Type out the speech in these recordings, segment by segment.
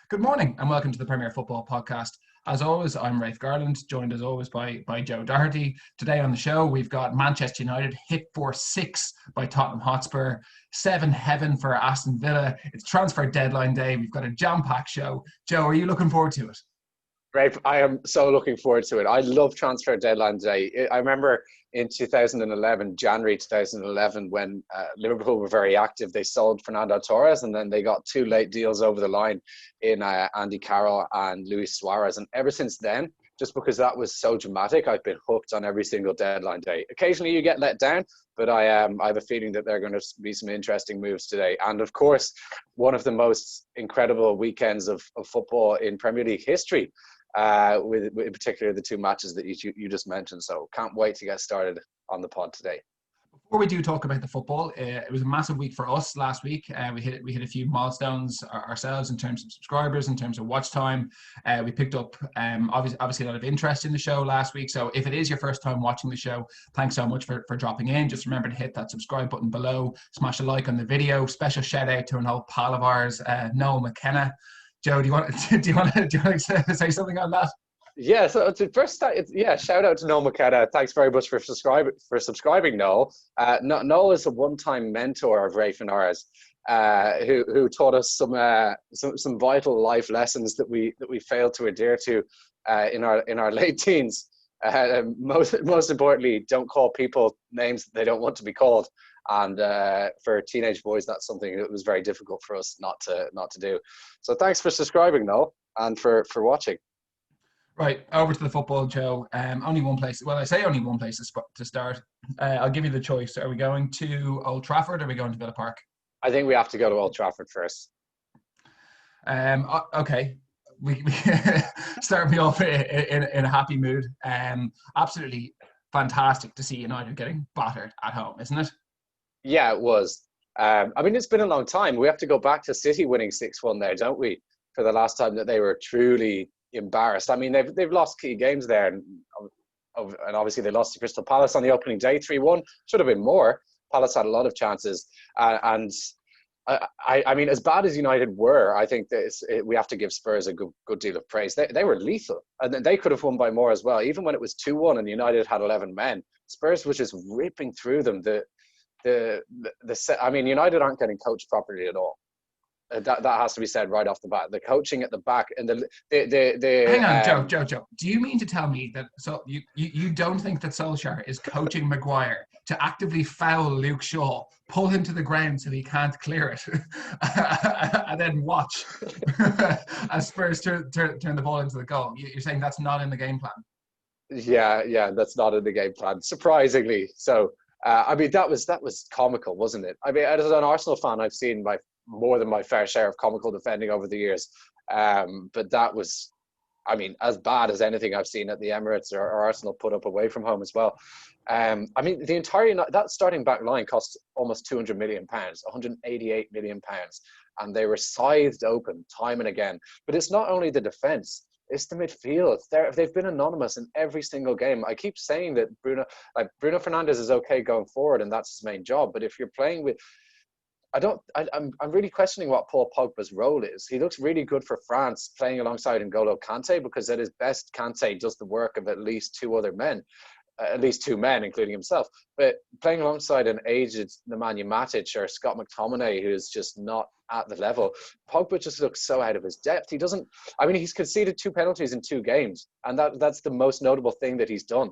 Good morning and welcome to the Premier Football Podcast. As always, I'm Rafe Garland, joined as always by Joe Doherty. Today on the show, we've got Manchester United hit for 6 by Tottenham Hotspur, 7 heaven for Aston Villa. It's transfer deadline day. We've got a jam-packed show. Joe, are you looking forward to it? Rafe, I am so looking forward to it. I love transfer deadline day. I remember in 2011, January 2011, when Liverpool were very active, they sold Fernando Torres and then they got 2 late deals over the line in Andy Carroll and Luis Suarez. And ever since then, just because that was so dramatic, I've been hooked on every single deadline day. Occasionally you get let down, but I have a feeling that there are going to be some interesting moves today. And of course, one of the most incredible weekends of football in Premier League history. With in particular the 2 matches that you just mentioned. So can't wait to get started on the pod today. Before we do talk about the football, it was a massive week for us last week. We hit a few milestones ourselves in terms of subscribers, in terms of watch time. We picked up obviously a lot of interest in the show last week. So if it is your first time watching the show, thanks so much for dropping in. Just remember to hit that subscribe button below, smash a like on the video. Special shout out to an old pal of ours, Noel McKenna. Joe, do you want to say something on that? Yeah, so to first start, shout out to Noel McKenna. Thanks very much for subscribing, Noel. Noel is a one-time mentor of Rafe and ours, who taught us some vital life lessons that we failed to adhere to in our late teens. Most importantly, don't call people names that they don't want to be called. And for teenage boys, that's something that was very difficult for us not to do. So thanks for subscribing, Noel, and for watching. Right, over to the football, Joe. Only one place. Well, I say only one place to start. I'll give you the choice. Are we going to Old Trafford or are we going to Villa Park? I think we have to go to Old Trafford first. Okay. We start me off in a happy mood. Absolutely fantastic to see United getting battered at home, isn't it? Yeah, it was. I mean, it's been a long time. We have to go back to City winning 6-1 there, don't we? For the last time that they were truly embarrassed. I mean, they've lost key games there, and obviously they lost to Crystal Palace on the opening day 3-1. Should have been more. Palace had a lot of chances, and I mean, as bad as United were, I think that we have to give Spurs a good deal of praise. They were lethal, and they could have won by more as well. Even when it was 2-1 and United had 11 men, Spurs was just ripping through them. I mean, United aren't getting coached properly at all. That has to be said right off the bat. The coaching at the back and the hang on, Joe. Do you mean to tell me that you don't think that Solskjaer is coaching Maguire to actively foul Luke Shaw, pull him to the ground so he can't clear it, and then watch as Spurs turn the ball into the goal? You're saying that's not in the game plan? Yeah, that's not in the game plan. Surprisingly, so. I mean, that was comical, wasn't it? I mean, as an Arsenal fan, I've seen more than my fair share of comical defending over the years. But that was, I mean, as bad as anything I've seen at the Emirates or Arsenal put up away from home as well. I mean, the entire that starting back line cost almost £200 million, £188 million, and they were scythed open time and again. But it's not only the defence. It's the midfield. They've been anonymous in every single game. I keep saying that Bruno Fernandes is okay going forward, and that's his main job. But if you're playing with, I'm really questioning what Paul Pogba's role is. He looks really good for France playing alongside N'Golo Kante, because at his best, Kante does the work of at least 2 other men. At least 2 men, including himself. But playing alongside an aged Nemanja Matic or Scott McTominay, who's just not at the level, Pogba just looks so out of his depth. He doesn't. I mean, he's conceded 2 penalties in 2 games, and that's the most notable thing that he's done.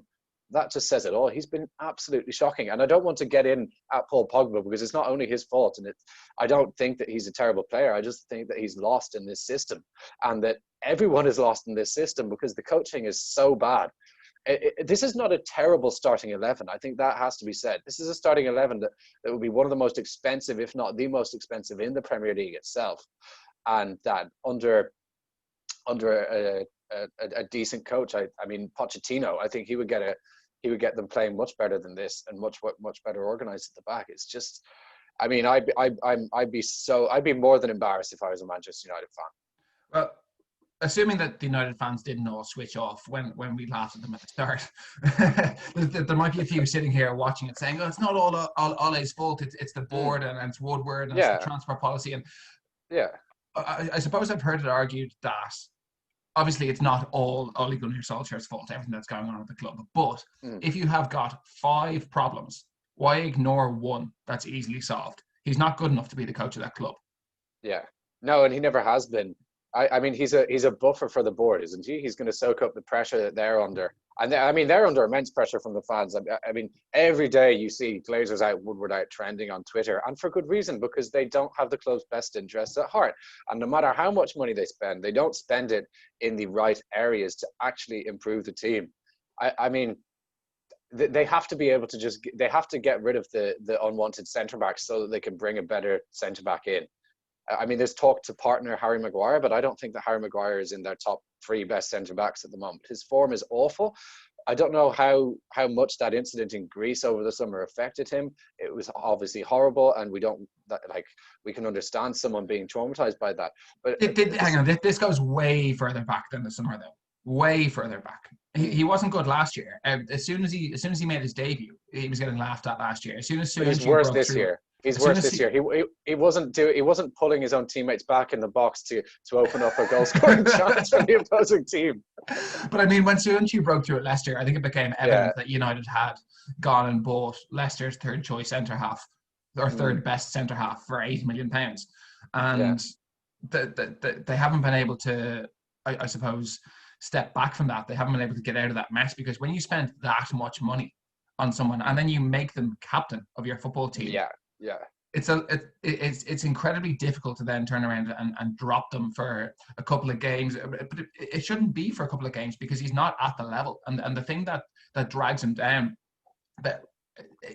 That just says it all. He's been absolutely shocking, and I don't want to get in at Paul Pogba because it's not only his fault, and I don't think that he's a terrible player. I just think that he's lost in this system, and that everyone is lost in this system because the coaching is so bad. This is not a terrible starting 11. I think that has to be said. This is a starting 11 that will be one of the most expensive, if not the most expensive, in the Premier League itself. And that under a decent coach, I mean Pochettino, I think he would get them playing much better than this and much better organised at the back. It's just, I mean, I'd be more than embarrassed if I was a Manchester United fan. Well, assuming that the United fans didn't all switch off when we laughed at them at the start, there might be a few sitting here watching it saying, "Oh, it's not all Ole's fault. It's the board and it's Woodward and it's the transfer policy." And yeah, I suppose I've heard it argued that obviously it's not all Ole Gunnar Solskjaer's fault, everything that's going on at the club. But if you have got 5 problems, why ignore one that's easily solved? He's not good enough to be the coach of that club. Yeah. No, and he never has been. I mean, he's a buffer for the board, isn't he? He's going to soak up the pressure that they're under. And I mean, they're under immense pressure from the fans. I mean, every day you see Glazers out, Woodward out trending on Twitter, and for good reason, because they don't have the club's best interests at heart. And no matter how much money they spend, they don't spend it in the right areas to actually improve the team. I mean, they have to be able to they have to get rid of the unwanted centre backs so that they can bring a better centre back in. I mean, there's talk to partner Harry Maguire, but I don't think that Harry Maguire is in their top 3 best centre-backs at the moment. His form is awful. I don't know how much that incident in Greece over the summer affected him. It was obviously horrible, and we can understand someone being traumatized by that. But hang on, this goes way further back than the summer, though. Way further back. He wasn't good last year. As soon as he made his debut, he was getting laughed at last year. He's worse this year. He's worse this year. He wasn't pulling his own teammates back in the box to open up a goal scoring chance for the opposing team. But I mean, when Soonchi broke through at Leicester, I think it became evident that United had gone and bought Leicester's third choice centre half, or third best centre half, for £8 million, and they haven't been able to, I suppose, step back from that. They haven't been able to get out of that mess, because when you spend that much money on someone and then you make them captain of your football team. Yeah. It's incredibly difficult to then turn around and drop them for a couple of games. But it shouldn't be for a couple of games, because he's not at the level. And the thing that drags him down, that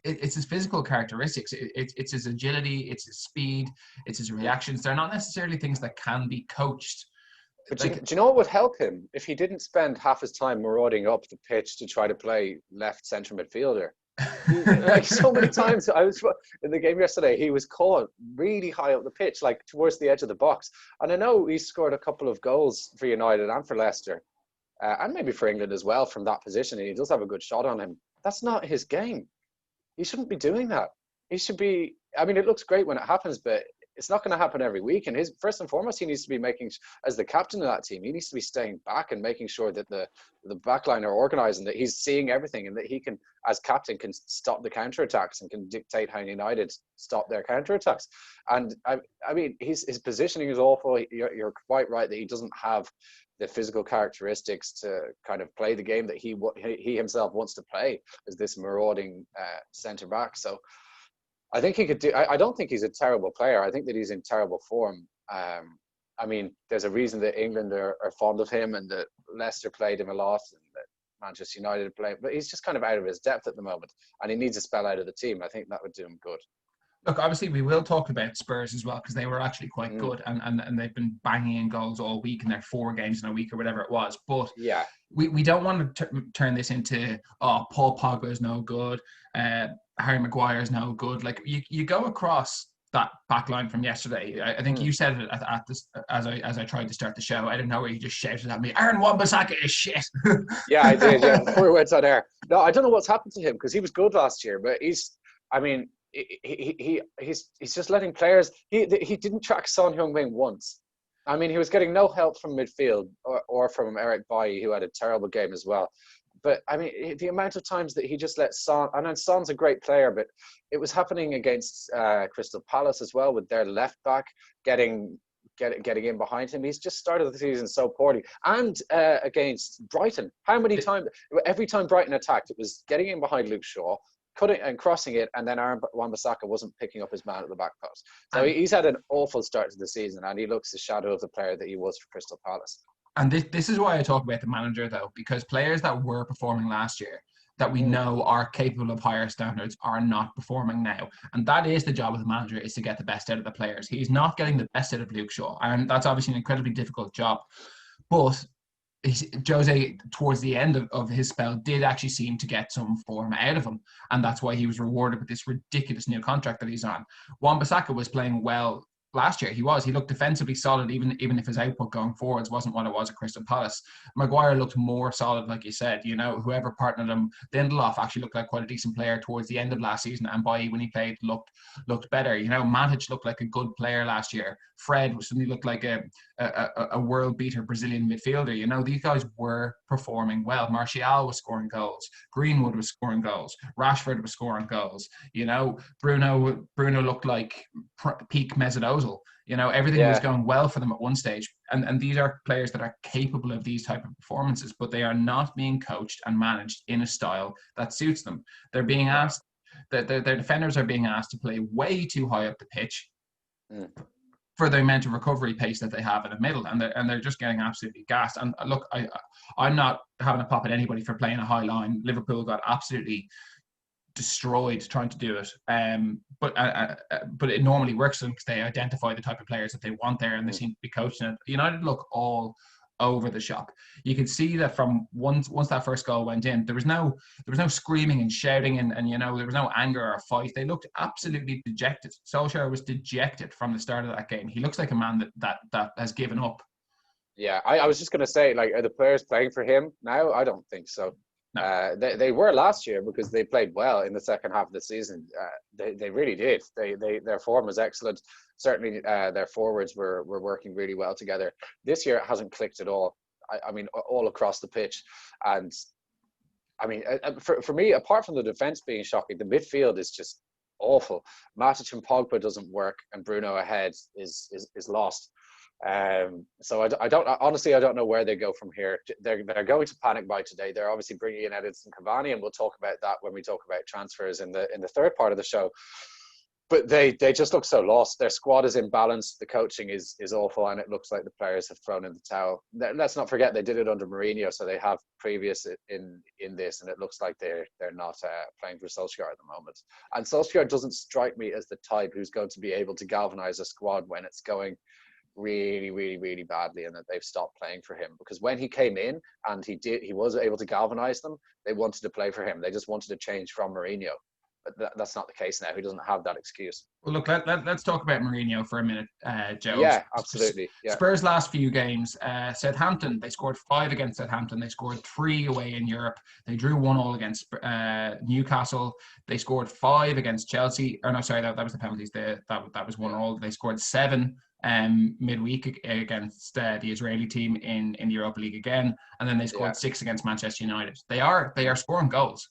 it's his physical characteristics. It's his agility, it's his speed, it's his reactions. They're not necessarily things that can be coached. But do you know what would help him? If he didn't spend half his time marauding up the pitch to try to play left centre midfielder. Like, so many times I was in the game yesterday, he was caught really high up the pitch, like towards the edge of the box. And I know he scored a couple of goals for United and for Leicester, and maybe for England as well from that position. And he does have a good shot on him. That's not his game. He shouldn't be doing that. He should be. I mean, it looks great when it happens, but it's not going to happen every week. And first and foremost, he needs to be making, as the captain of that team, he needs to be staying back and making sure that the back line are organised, and that he's seeing everything, and that he can, as captain, can stop the counter-attacks and can dictate how United stop their counter-attacks. And I mean, his positioning is awful. You're quite right that he doesn't have the physical characteristics to kind of play the game that he himself wants to play as this marauding centre-back. So I think he could do. I don't think he's a terrible player. I think that he's in terrible form. I mean, there's a reason that England are fond of him, and that Leicester played him a lot, and that Manchester United played. But he's just kind of out of his depth at the moment, and he needs a spell out of the team. I think that would do him good. Look, obviously, we will talk about Spurs as well, because they were actually quite good, and they've been banging in goals all week in their 4 games in a week or whatever it was. But we don't want to turn this into, Paul Pogba is no good, Harry Maguire is no good. Like, you go across that back line from yesterday. I think you said it at this, as I tried to start the show. I don't know where you just shouted at me, Aaron Wan-Bissaka is shit. Yeah, I did. Yeah, before we went on air. No, I don't know what's happened to him, because he was good last year, but he's just letting players. He didn't track Son Heung-min once. I mean, he was getting no help from midfield or from Eric Bailly, who had a terrible game as well. But I mean, the amount of times that he just let Son, and then Son's a great player, but it was happening against Crystal Palace as well, with their left back getting in behind him. He's just started the season so poorly. And against Brighton, how many times? Every time Brighton attacked, it was getting in behind Luke Shaw, cutting and crossing it, and then Aaron Wan-Bissaka wasn't picking up his man at the back post. So he's had an awful start to the season, and he looks the shadow of the player that he was for Crystal Palace. And this is why I talk about the manager, though, because players that were performing last year, that we know are capable of higher standards, are not performing now. And that is the job of the manager, is to get the best out of the players. He's not getting the best out of Luke Shaw, and that's obviously an incredibly difficult job. But Jose, towards the end of his spell, did actually seem to get some form out of him, and that's why he was rewarded with this ridiculous new contract that he's on. Wan-Bissaka was playing well last year. He looked defensively solid, even if his output going forwards wasn't what it was at Crystal Palace. Maguire looked more solid, like you said. You know, whoever partnered him, Lindelof actually looked like quite a decent player towards the end of last season, and Bailly, when he played, looked better. You know, Matic looked like a good player last year. Fred suddenly looked like a world beater Brazilian midfielder. You know, these guys were performing well. Martial was scoring goals. Greenwood was scoring goals. Rashford was scoring goals. You know, Bruno looked like peak Mesut Ozil. You know, everything was going well for them at one stage. And these are players that are capable of these type of performances, but they are not being coached and managed in a style that suits them. They're being asked, their defenders are being asked to play way too high up the pitch for the amount of recovery pace that they have in the middle, and they're just getting absolutely gassed. And look, I'm not having a pop at anybody for playing a high line. Liverpool got absolutely destroyed trying to do it, but it normally works because they identify the type of players that they want there, and they seem to be coaching it. United look all over the shop. You could see that from once that first goal went in, there was no screaming and shouting, and you know, there was no anger or fight. They looked absolutely dejected. Solskjaer was dejected from the start of that game. He looks like a man that has given up. Yeah, I was just going to say, like, are the players playing for him now? I don't think so. No. They were last year because they played well in the second half of the season. They really did. Their form was excellent. Certainly, their forwards were working really well together. This year, it hasn't clicked at all. I mean, all across the pitch. And I mean, for me, apart from the defense being shocking, the midfield is just awful. Matic and Pogba doesn't work, and Bruno ahead is lost. So I don't know where they go from here. They're going to panic buy today. They're obviously bringing in Edinson Cavani, and we'll talk about that when we talk about transfers in the third part of the show. But they just look so lost. Their squad is imbalanced. The coaching is awful, and it looks like the players have thrown in the towel. Let's not forget they did it under Mourinho, so they have previous in this, and it looks like they're not playing for Solskjaer at the moment. And Solskjaer doesn't strike me as the type who's going to be able to galvanize a squad when it's going really, really, really badly, and that they've stopped playing for him. Because when he came in and he was able to galvanize them, they wanted to play for him. They just wanted to change from Mourinho. But that's not the case now. He doesn't have that excuse. Well, look, let's talk about Mourinho for a minute, Joe. Yeah, absolutely. Yeah. Spurs' last few games, Southampton, they scored 5 against Southampton. They scored 3 away in Europe. They drew 1-1 against Newcastle. They scored 5 against Chelsea. Or no, sorry, that was the penalties. That was 1-1. They scored 7 midweek against the Israeli team in the Europa League again, and then they scored 6 against Manchester United. They are scoring goals.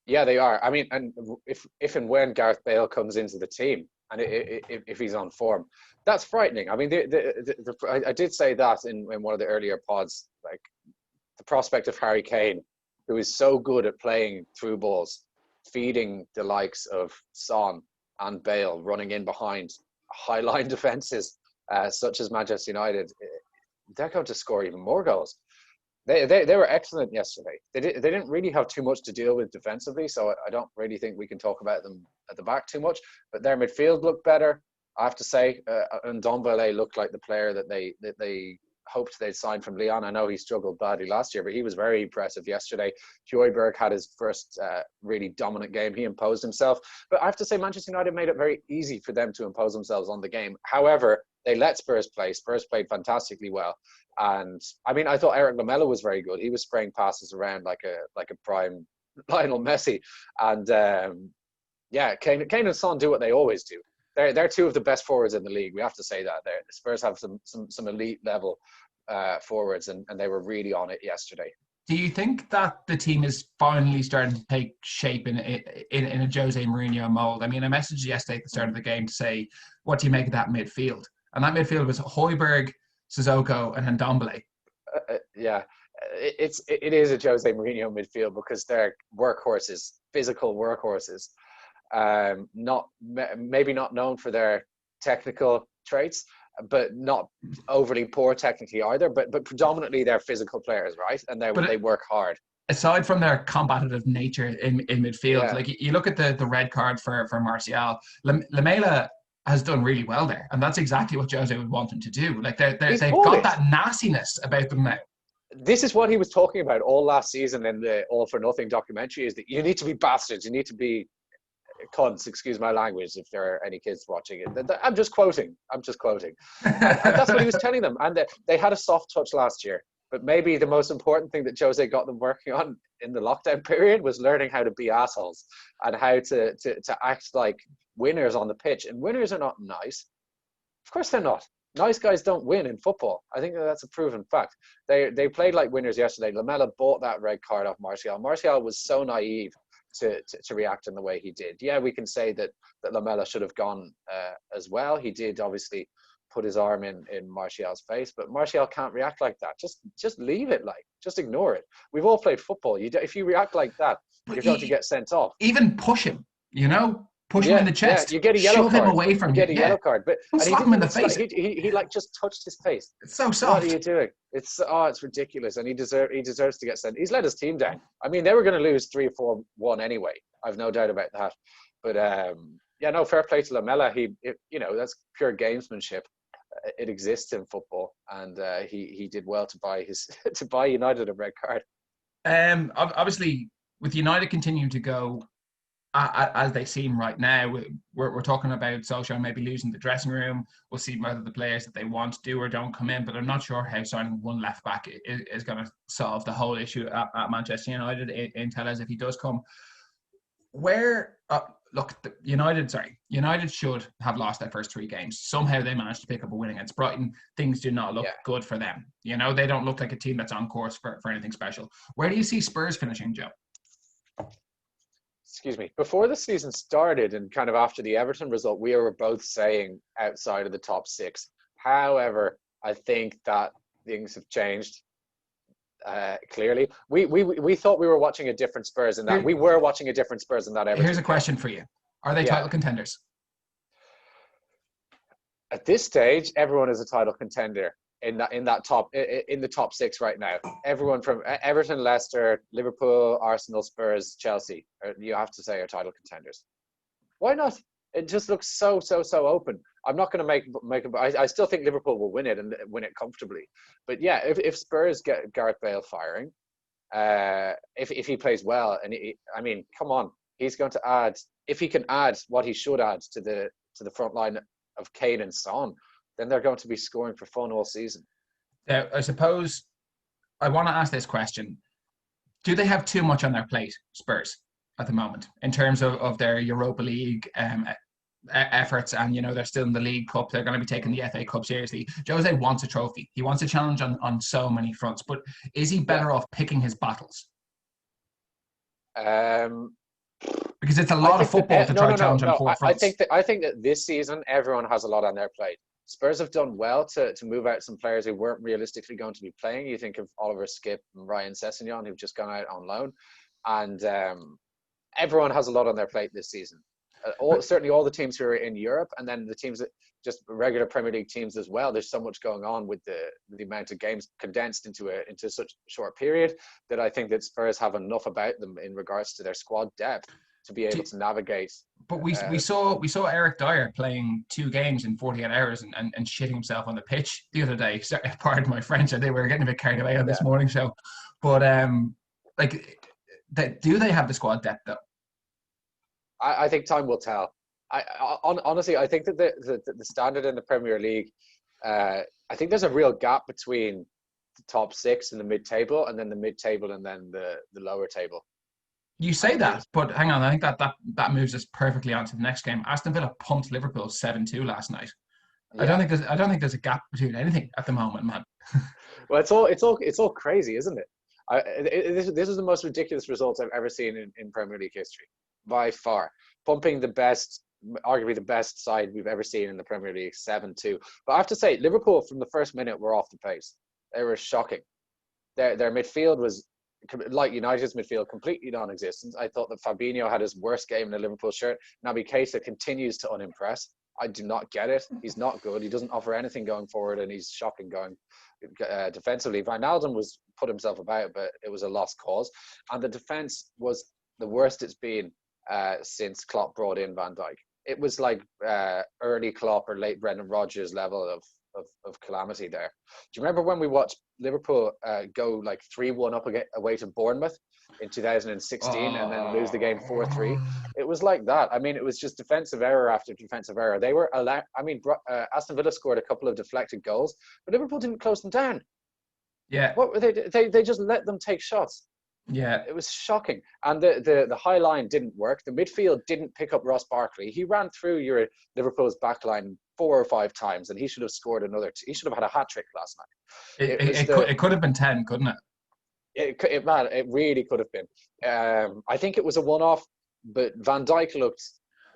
Yeah, they are. I mean, and if and when Gareth Bale comes into the team, and if he's on form, that's frightening. I mean, I did say that in one of the earlier pods, like the prospect of Harry Kane, who is so good at playing through balls, feeding the likes of Son and Bale, running in behind high line defenses such as Manchester United, they're going to score even more goals. They were excellent yesterday. They didn't really have too much to deal with defensively, so I don't really think we can talk about them at the back too much. But their midfield looked better, I have to say. And Ndombele looked like the player that they hoped they'd sign from Lyon. I know he struggled badly last year, but he was very impressive yesterday. Højbjerg had his first really dominant game. He imposed himself. But I have to say, Manchester United made it very easy for them to impose themselves on the game. However, they let Spurs play. Spurs played fantastically well. And I mean, I thought Eric Lamela was very good. He was spraying passes around like a prime Lionel Messi. And Kane and Son do what they always do. They're 2 of the best forwards in the league. We have to say that. The Spurs have some elite level forwards, and they were really on it yesterday. Do you think that the team is finally starting to take shape in a Jose Mourinho mold? I mean, I messaged yesterday at the start of the game to say, what do you make of that midfield? And that midfield was Højbjerg, Sissoko, and Ndombele. It is a Jose Mourinho midfield because they're workhorses, physical workhorses. Maybe not known for their technical traits, but not overly poor technically either. But predominantly they're physical players, right? And they work hard. Aside from their combative nature in midfield, like you look at the red card for Martial, Lamela has done really well there, and that's exactly what Jose would want him to do. Like they've got that nastiness about them now. This is what he was talking about all last season in the All for Nothing documentary: is that you need to be bastards, you need to be cunts, excuse my language if there are any kids watching it. I'm just quoting. And that's what he was telling them. And they had a soft touch last year. But maybe the most important thing that Jose got them working on in the lockdown period was learning how to be assholes and how to act like winners on the pitch. And winners are not nice. Of course they're not. Nice guys don't win in football. I think that's a proven fact. They played like winners yesterday. Lamela bought that red card off Martial. Martial was so naive to react in the way he did. Yeah, we can say that Lamela should have gone as well. He did obviously put his arm in Martial's face, but Martial can't react like that. Just leave it, just ignore it. We've all played football. If you react like that, you're going to get sent off. Even push him, push him in the chest. Yeah, you get a yellow shove card. him away from you. You get a yellow card, but slap him in the face. He just touched his face. It's so soft. What are you doing? It's ridiculous, and he deserves to get sent. He's let his team down. I mean, they were going to lose 3-4-1 anyway. I've no doubt about that. But fair play to Lamela. That's pure gamesmanship. It exists in football, and he did well to buy United a red card. Obviously, with United continuing to go as they seem right now, we're talking about Solskjaer maybe losing the dressing room. We'll see whether the players that they want do or don't come in, but I'm not sure how signing one left back is going to solve the whole issue at Manchester United in Tellez if he does come. United should have lost their first 3 games. Somehow they managed to pick up a win against Brighton. Things do not look good for them. They don't look like a team that's on course for anything special. Where do you see Spurs finishing, Joe? Excuse me. Before the season started and kind of after the Everton result, we were both saying outside of the top 6. However, I think that things have changed. Clearly, we thought we were watching a different Spurs in that we were watching a different Spurs in that Everton. Here's a question for you: are they title contenders? At this stage, everyone is a title contender in the top 6 right now. Everyone from Everton, Leicester, Liverpool, Arsenal, Spurs, Chelsea, you have to say are title contenders. Why not? It just looks so open. I'm not going to make it. I still think Liverpool will win it and win it comfortably. But yeah, if Spurs get Gareth Bale firing, if he plays well, and come on, he's going to add. If he can add what he should add to the front line of Kane and Son, then they're going to be scoring for fun all season. I suppose I want to ask this question: do they have too much on their plate, Spurs, at the moment, in terms of their Europa League efforts? And they're still in the League Cup. They're going to be taking the FA Cup seriously. Jose wants a trophy. He wants a challenge on so many fronts. But is he better off picking his battles? Because it's a lot of football to try to challenge on 4 fronts. I think that this season everyone has a lot on their plate. Spurs have done well to move out some players who weren't realistically going to be playing. You think of Oliver Skipp and Ryan Sessegnon, who've just gone out on loan, and everyone has a lot on their plate this season. Certainly all the teams who are in Europe, and then the teams that just regular Premier League teams as well. There's so much going on with the amount of games condensed into such a short period that I think that Spurs have enough about them in regards to their squad depth to be able to navigate. But we saw Eric Dyer playing 2 games in 48 hours and shitting himself on the pitch the other day. Pardon my French, I think we were getting a bit carried away on this morning show. But do they have the squad depth though? I think time will tell. Honestly, I think that the standard in the Premier League, I think there's a real gap between the top 6 and the mid-table, and then the mid-table and then the lower table. You say that, but hang on. I think that moves us perfectly on to the next game. Aston Villa pumped Liverpool 7-2 last night. Yeah. I don't think there's a gap between anything at the moment, man. Well, it's all crazy, isn't it? This is the most ridiculous results I've ever seen in Premier League history, by far. Pumping arguably the best side we've ever seen in the Premier League, 7-2. But I have to say, Liverpool from the first minute were off the pace. They were shocking. Their midfield was, like United's midfield, completely non-existent. I thought that Fabinho had his worst game in a Liverpool shirt. Naby Keita continues to unimpress. I do not get it. He's not good. He doesn't offer anything going forward, and he's shocking going defensively. Wijnaldum was put himself about, but it was a lost cause. And the defence was the worst it's been since Klopp brought in Van Dijk. It was like early Klopp or late Brendan Rodgers level of of calamity there. Do you remember when we watched Liverpool go like 3-1 up away to Bournemouth in 2016 and then lose the game 4-3? It was like that. I mean, it was just defensive error after defensive error. They were Aston Villa scored a couple of deflected goals, but Liverpool didn't close them down. Yeah. What were they just let them take shots. Yeah. It was shocking. And the high line didn't work. The midfield didn't pick up Ross Barkley. He ran through Liverpool's back line 4 or 5 times, and he should have scored another. He should have had a hat trick last night. It could have been 10, couldn't it? It really could have been. I think it was a one-off, but Van Dijk looked.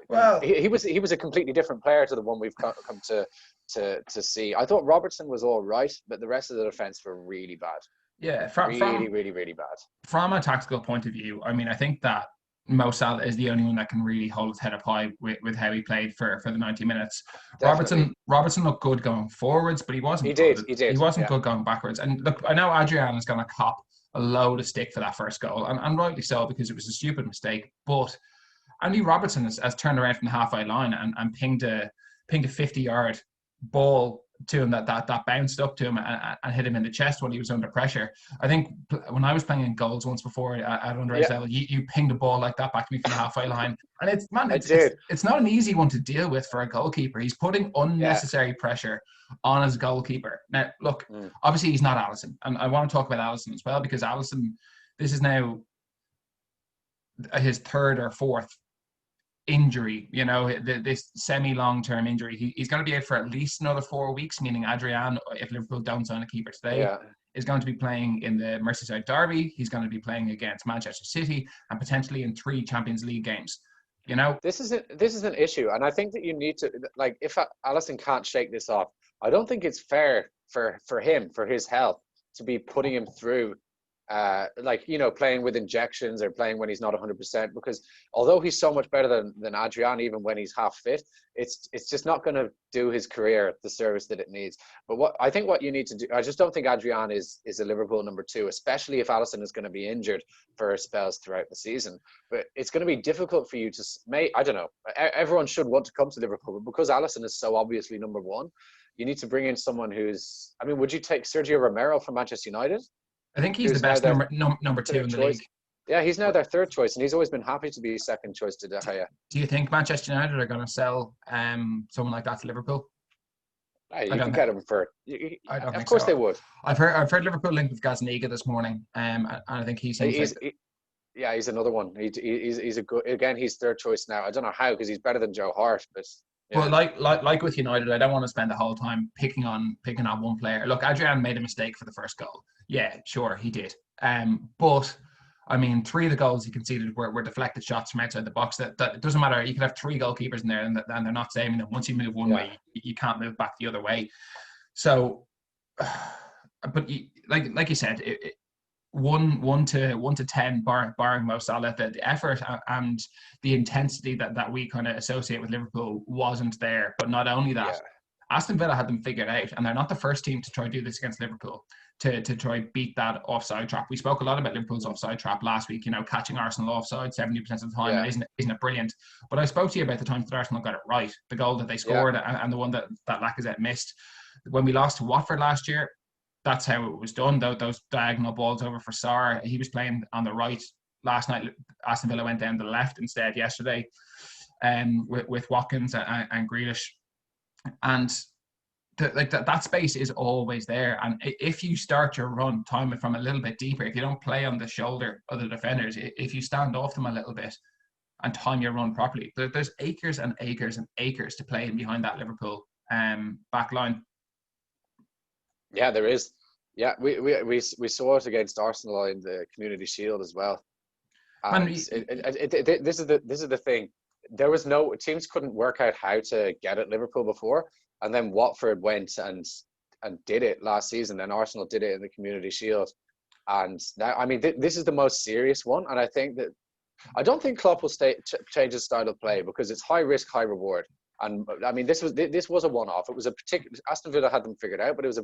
Well, he was a completely different player to the one we've come to see. I thought Robertson was all right, but the rest of the defense were really bad. Yeah, really bad. From a tactical point of view, I mean, I think that Mo Salah is the only one that can really hold his head up high with how he played for the 90 minutes. Definitely. Robertson looked good going forwards, but he wasn't. He did. He wasn't good going backwards. And look, I know Adrian is going to cop a load of stick for that first goal, and rightly so, because it was a stupid mistake. But Andy Robertson has turned around from the halfway line and pinged a 50-yard ball to him that bounced up to him and hit him in the chest when he was under pressure. I think when I was playing in goals once before at underage level, you pinged a ball like that back to me from the halfway line, and it's not an easy one to deal with for a goalkeeper. He's putting unnecessary pressure on his goalkeeper. Now, look, obviously he's not Alisson, and I want to talk about Alisson as well, because Alisson, this is now his 3rd or 4th injury, this semi-long-term injury. He's going to be out for at least another 4 weeks, meaning Adrian, if Liverpool don't sign a keeper today, is going to be playing in the Merseyside derby. He's going to be playing against Manchester City and potentially in 3 Champions League games. This is an issue, and I think that you need to, like, if Alisson can't shake this off, I don't think it's fair for him, for his health, to be putting him through playing with injections or playing when he's not 100%, because although he's so much better than Adrian, even when he's half fit, it's just not going to do his career the service that it needs. But what you need to do, I just don't think Adrian is a Liverpool number 2, especially if Alisson is going to be injured for spells throughout the season. But it's going to be difficult for you to I don't know, everyone should want to come to Liverpool, but because Alisson is so obviously number 1, you need to bring in someone who's, I mean, would you take Sergio Romero from Manchester United? I think he's the best number 2 in the league. Yeah, he's now their 3rd choice, and he's always been happy to be 2nd choice to De Gea. Do you think Manchester United are going to sell someone like that to Liverpool? You can get him for. Of course they would. I've heard Liverpool linked with Gazaniga this morning, and I think he's another one. He's a good. Again, he's 3rd choice now. I don't know how, because he's better than Joe Hart, but. Yeah. Well, like with United, I don't want to spend the whole time picking on one player. Look, Adrian made a mistake for the first goal. Yeah, sure, he did. But I mean, 3 of the goals he conceded were deflected shots from outside the box. That it doesn't matter. You could have 3 goalkeepers in there, and they're not saving them. Once you move one way, you can't move back the other way. So, but like you said, one to 10, barring Mo Salah, the effort and the intensity that we kind of associate with Liverpool wasn't there. But not only that, Aston Villa had them figured out, and they're not the first team to try to do this against Liverpool, to try beat that offside trap. We spoke a lot about Liverpool's offside trap last week, catching Arsenal offside 70% of the time. Isn't it brilliant? But I spoke to you about the times that Arsenal got it right, the goal that they scored and the one that Lacazette missed. When we lost to Watford last year, that's how it was done. Those diagonal balls over for Sarr. He was playing on the right last night. Aston Villa went down the left instead yesterday, with Watkins and Grealish. And that space is always there. And if you start your run, time it from a little bit deeper, if you don't play on the shoulder of the defenders, if you stand off them a little bit and time your run properly, there's acres and acres and acres to play in behind that Liverpool back line. Yeah, there is. Yeah, we saw it against Arsenal in the Community Shield as well. And this is the thing. There was teams couldn't work out how to get at Liverpool before, and then Watford went and did it last season. Then Arsenal did it in the Community Shield, and now, I mean, this is the most serious one. And I don't think Klopp will change his style of play, because it's high risk, high reward. And I mean, this was a one-off. It was Aston Villa had them figured out, but it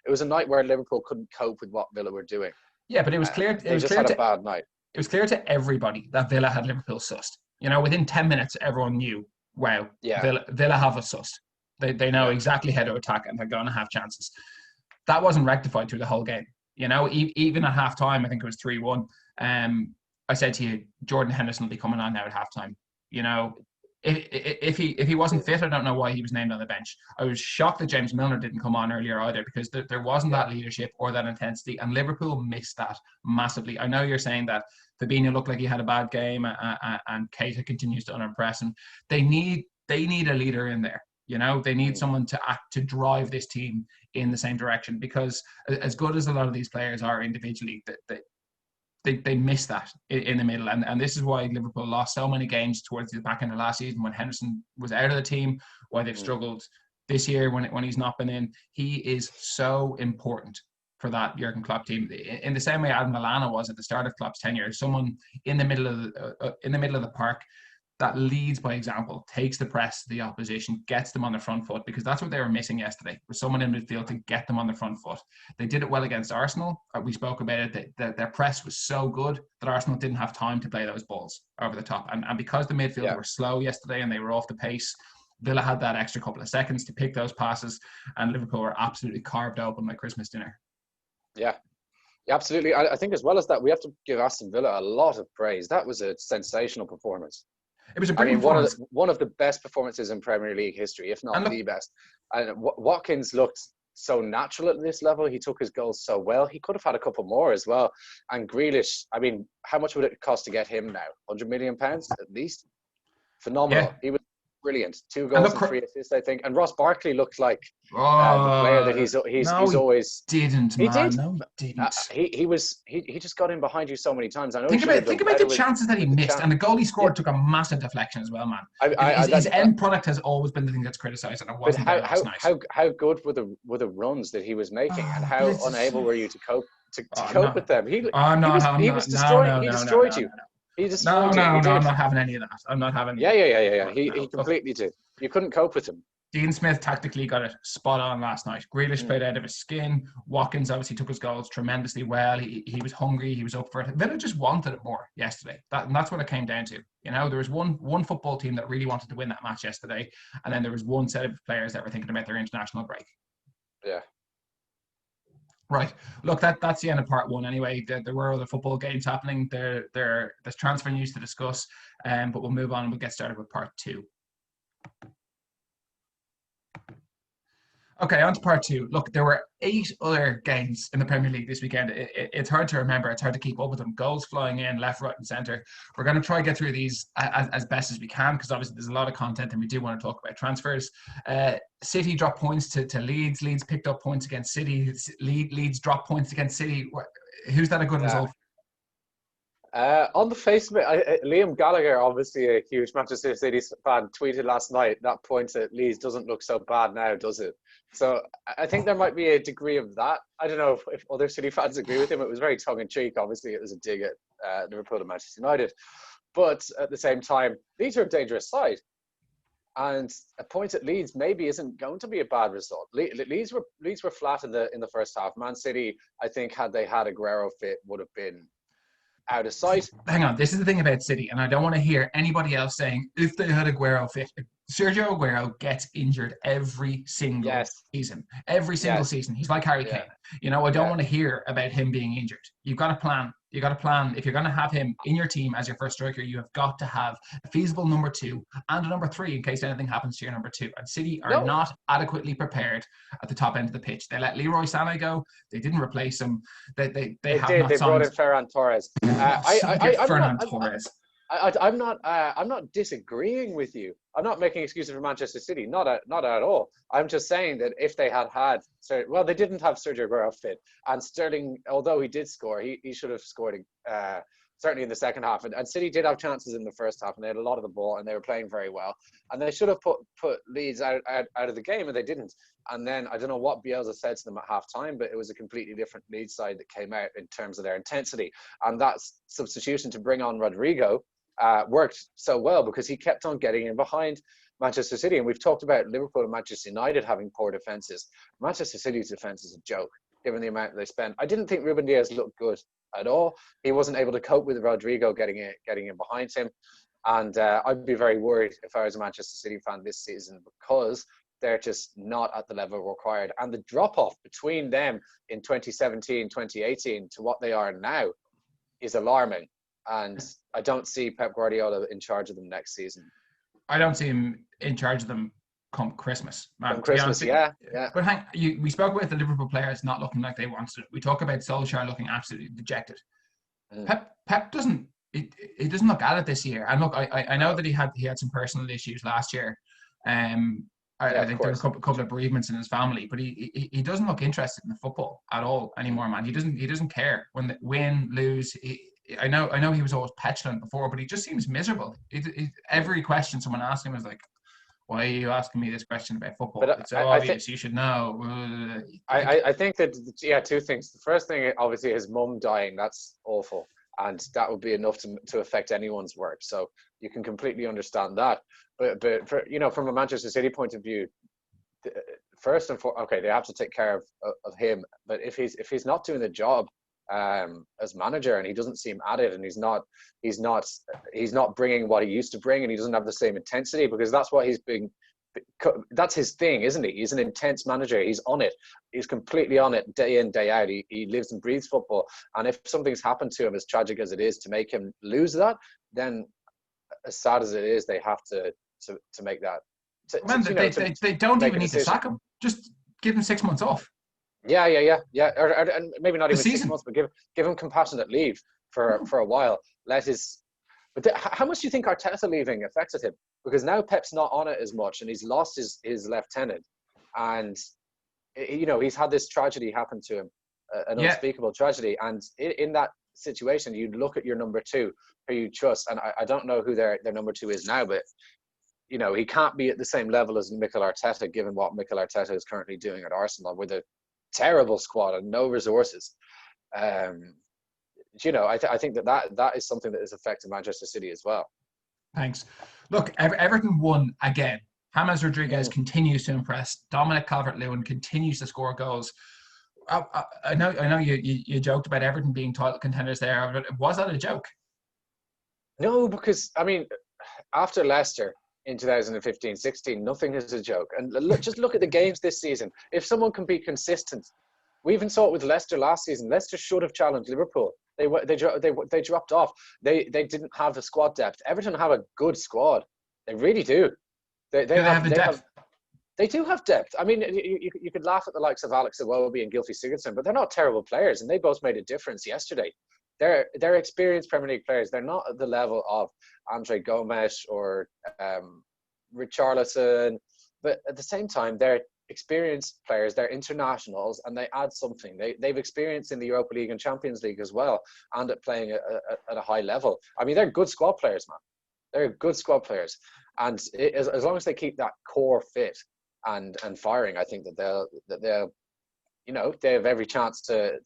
was a night where Liverpool couldn't cope with what Villa were doing. Yeah, but it was clear. They just had a bad night. It was clear to everybody that Villa had Liverpool sussed. Within 10 minutes, everyone knew, wow, Villa have us sussed. They know exactly how to attack and they're going to have chances. That wasn't rectified through the whole game. Even at halftime, I think it was 3-1. I said to you, Jordan Henderson will be coming on now at halftime. If he wasn't fit, I don't know why he was named on the bench. I was shocked that James Milner didn't come on earlier either, because there wasn't that leadership or that intensity, and Liverpool missed that massively. I know you're saying that Fabinho looked like he had a bad game, and Keita continues to unimpress him. They need a leader in there. They need someone to drive this team in the same direction, because as good as a lot of these players are individually, they miss that in the middle. And this is why Liverpool lost so many games towards the back end of last season when Henderson was out of the team, why they've struggled this year when he's not been in. He is so important for that Jurgen Klopp team. In the same way Adam Lallana was at the start of Klopp's tenure, someone in the middle of the park that leads by example, takes the press to the opposition, gets them on the front foot, because that's what they were missing yesterday, was someone in midfield to get them on the front foot. They did it well against Arsenal. We spoke about it, that their press was so good that Arsenal didn't have time to play those balls over the top. And because the midfield were slow yesterday and they were off the pace, Villa had that extra couple of seconds to pick those passes, and Liverpool were absolutely carved open like Christmas dinner. Yeah, absolutely. I think as well as that, we have to give Aston Villa a lot of praise. That was a sensational performance. It was a brilliant performance. One of the best performances in Premier League history, if not the best. And Watkins looked so natural at this level. He took his goals so well. He could have had a couple more as well. And Grealish, how much would it cost to get him now? £100 million at least? Phenomenal. Yeah. He was brilliant. 2 goals and 3 assists, I think. And Ross Barkley looked like the player that he's always. Didn't. He didn't. He just got in behind you so many times. I know. Think about the chances that he missed, and the goal he scored took a massive deflection as well, man. His end product has always been the thing that's criticised, and it wasn't last night. How good were the runs that he was making, and how unable were you to cope with them? He destroyed you. No, I'm not having any of that. I'm not having. Yeah. He completely did. You couldn't cope with him. Dean Smith tactically got it spot on last night. Grealish played out of his skin. Watkins obviously took his goals tremendously well. He was hungry. He was up for it. Villa just wanted it more yesterday. That's what it came down to. There was one football team that really wanted to win that match yesterday, and then there was one set of players that were thinking about their international break. Yeah. Right. Look, that's the end of part 1 anyway. There were other football games happening. There's transfer news to discuss, but we'll move on and we'll get started with part 2. Okay, on to part 2. Look, there were 8 other games in the Premier League this weekend. It's hard to remember. It's hard to keep up with them. Goals flying in left, right and centre. We're going to try to get through these as best as we can, because obviously there's a lot of content and we do want to talk about transfers. City dropped points to Leeds. Leeds picked up points against City. Leeds dropped points against City. Who's that a good result? On the face of it, Liam Gallagher, obviously a huge Manchester City fan, tweeted last night that points at Leeds doesn't look so bad now, does it? So I think there might be a degree of that. I don't know if other City fans agree with him. It was very tongue-in-cheek. Obviously, it was a dig at Liverpool and Manchester United. But at the same time, Leeds are a dangerous side. And a point at Leeds maybe isn't going to be a bad result. Leeds were flat in the first half. Man City, I think, had they had Aguero fit, would have been out of sight. Hang on, this is the thing about City, and I don't want to hear anybody else saying if they had Aguero fit. Sergio Aguero gets injured every single season. Every single season. He's like Harry Kane. I don't want to hear about him being injured. You've got to plan. If you're going to have him in your team as your first striker, you have got to have a feasible number 2 and a number 3 in case anything happens to your number 2. And City are not adequately prepared at the top end of the pitch. They let Leroy Sané go. They didn't replace him. They have did. Not they signed. Brought in Ferran Torres. I'm not disagreeing with you. I'm not making excuses for Manchester City. Not at all. I'm just saying that if they had they didn't have Sergio Aguero fit, and Sterling, although he did score, he should have scored certainly in the second half. And City did have chances in the first half, and they had a lot of the ball, and they were playing very well. And they should have put Leeds out of the game, and they didn't. And then I don't know what Bielsa said to them at half time, but it was a completely different Leeds side that came out in terms of their intensity. And that substitution to bring on Rodrigo worked so well because he kept on getting in behind Manchester City. And we've talked about Liverpool and Manchester United having poor defences. Manchester City's defence is a joke, given the amount they spend. I didn't think Ruben Diaz looked good at all. He wasn't able to cope with Rodrigo getting in behind him. And I'd be very worried if I was a Manchester City fan this season, because they're just not at the level required. And the drop-off between them in 2017, 2018 to what they are now is alarming. And I don't see Pep Guardiola in charge of them next season. I don't see him in charge of them come Christmas. Man, Come Christmas, yeah. But we spoke about the Liverpool players not looking like they wanted it. We talk about Solskjaer looking absolutely dejected. Pep doesn't. He doesn't look at it this year. And look, I know that he had some personal issues last year. I think there were a couple of bereavements in his family, but he doesn't look interested in the football at all anymore, man. He doesn't care when they win, lose. I know he was always petulant before, but he just seems miserable. Every question someone asked him was like, "Why are you asking me this question about football? But it's so obvious. You should know." I think that two things. The first thing, obviously, his mum dying. That's awful, and that would be enough to affect anyone's work. So you can completely understand that. But for, from a Manchester City point of view, first and foremost, okay, they have to take care of him. But if he's not doing the job as manager, and he doesn't seem at it, and he's not bringing what he used to bring, and he doesn't have the same intensity, because that's what that's his thing, isn't he? He's an intense manager. He's on it. He's completely on it day in, day out. He lives and breathes football. And if something's happened to him, as tragic as it is, to make him lose that, then as sad as it is, they have to make that. They don't even need to sack him. Just give him 6 months off. Yeah. And maybe not even 6 months, but give him compassionate leave for a while. How much do you think Arteta leaving affected him? Because now Pep's not on it as much, and he's lost his lieutenant, and he's had this tragedy happen to him, an unspeakable tragedy. And in that situation, you'd look at your number two, who you trust, and I don't know who their number two is now, but he can't be at the same level as Mikel Arteta, given what Mikel Arteta is currently doing at Arsenal with a terrible squad and no resources. I think that is something that is affecting Manchester City as well. Thanks. Look, Everton won again. James Rodriguez continues to impress. Dominic Calvert-Lewin continues to score goals. I know you joked about Everton being title contenders there, but was that a joke? No, because after Leicester in 2015-16, nothing is a joke. And just look at the games this season. If someone can be consistent, we even saw it with Leicester last season. Leicester should have challenged Liverpool. They dropped off. They didn't have the squad depth. Everton have a good squad. They really do. They have the depth. They do have depth. You could laugh at the likes of Alex Iwobi and Gylfi Sigurdsson, but they're not terrible players, and they both made a difference yesterday. They're experienced Premier League players. They're not at the level of Andre Gomes or Richarlison, but at the same time, they're experienced players. They're internationals, and they add something. They've experienced in the Europa League and Champions League as well, and at playing at a high level. They're good squad players, man. They're good squad players, and as long as they keep that core fit and firing, I think that they'll they have every chance to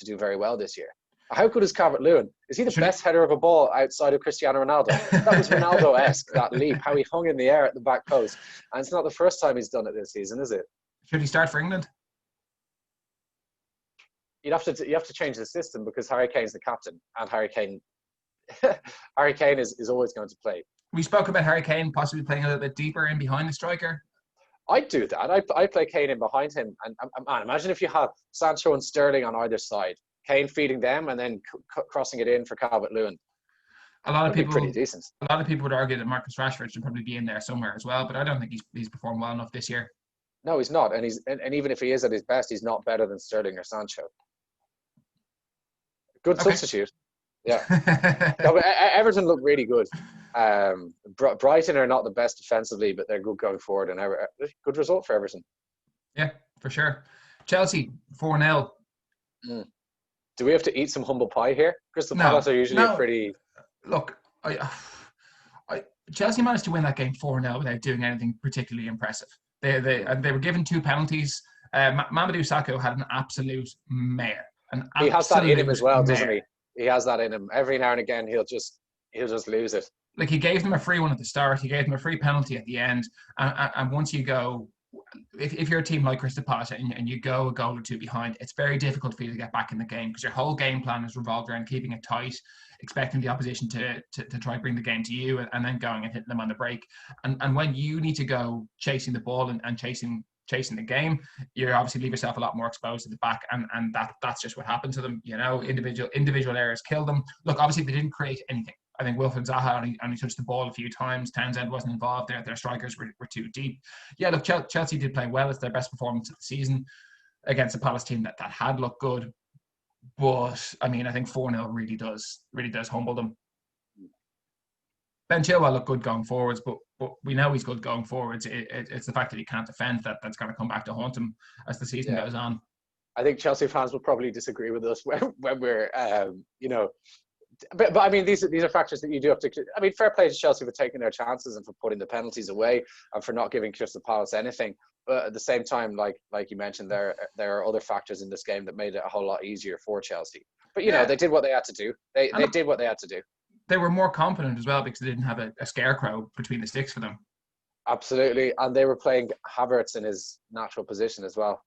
do very well this year. How good is Calvert-Lewin? Is he the best header of a ball outside of Cristiano Ronaldo? That was Ronaldo-esque, that leap, how he hung in the air at the back post. And it's not the first time he's done it this season, is it? Should he start for England? You have to change the system, because Harry Kane's the captain, and Harry Kane is always going to play. We spoke about Harry Kane possibly playing a little bit deeper in behind the striker. I'd do that. I'd play Kane in behind him. And imagine if you have Sancho and Sterling on either side. Kane feeding them and then crossing it in for Calvert-Lewin. A lot of people pretty decent. A lot of people would argue that Marcus Rashford should probably be in there somewhere as well, but I don't think he's performed well enough this year. No, he's not, and even if he is at his best, he's not better than Sterling or Sancho. Good substitute. Yeah. No, but Everton look really good. Brighton are not the best defensively, but they're good going forward, and good result for Everton. Yeah, for sure. Chelsea 4-0. Do we have to eat some humble pie here? Crystal Palace are usually a pretty... Look, Chelsea managed to win that game 4-0 without doing anything particularly impressive. They were given 2 penalties. Mamadou Sakho had an absolute mare. He has that in him as well, doesn't he? He has that in him. Every now and again, he'll just lose it. Like, he gave them a free one at the start. He gave them a free penalty at the end. And once you go if you're a team like Crystal Palace and you go a goal or two behind, it's very difficult for you to get back in the game because your whole game plan is revolved around keeping it tight, expecting the opposition to try and bring the game to you, and then going and hitting them on the break. And when you need to go chasing the ball and chasing the game, you obviously leave yourself a lot more exposed at the back, and that's just what happened to them. Individual errors killed them. Look, obviously they didn't create anything. I think Wilfried Zaha only touched the ball a few times. Townsend wasn't involved. Their strikers were too deep. Yeah, look, Chelsea did play well. It's their best performance of the season against a Palace team that had looked good. But I mean, I think 4-0 really does humble them. Ben Chilwell looked good going forwards, but we know he's good going forwards. It's the fact that he can't defend that's going to come back to haunt him as the season goes on. I think Chelsea fans will probably disagree with us when we're, But I mean, these are factors that you do have to. I mean, fair play to Chelsea for taking their chances and for putting the penalties away and for not giving Crystal Palace anything. But at the same time, like you mentioned, there are other factors in this game that made it a whole lot easier for Chelsea. But they did what they had to do. They did what they had to do. They were more confident as well because they didn't have a scarecrow between the sticks for them. Absolutely, and they were playing Havertz in his natural position as well.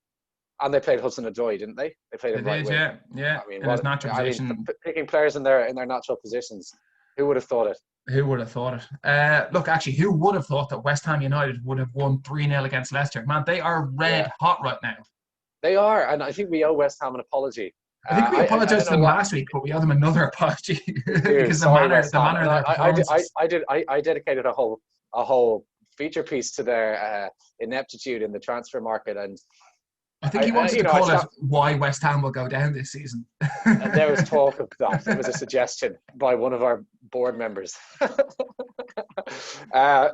And they played Hudson-Odoi, didn't they? They played him right wing. Yeah. I mean, in his natural position. Picking players in their natural positions. Who would have thought it? Who would have thought it? Look, actually, who would have thought that West Ham United would have won 3-0 against Leicester? Man, they are red hot right now. They are, and I think we owe West Ham an apology. I think we apologised to them last week, but we owe them another apology because the manner I dedicated a whole feature piece to their ineptitude in the transfer market, and I think he wanted to call it why West Ham will go down this season. And there was talk of that. There was a suggestion by one of our board members.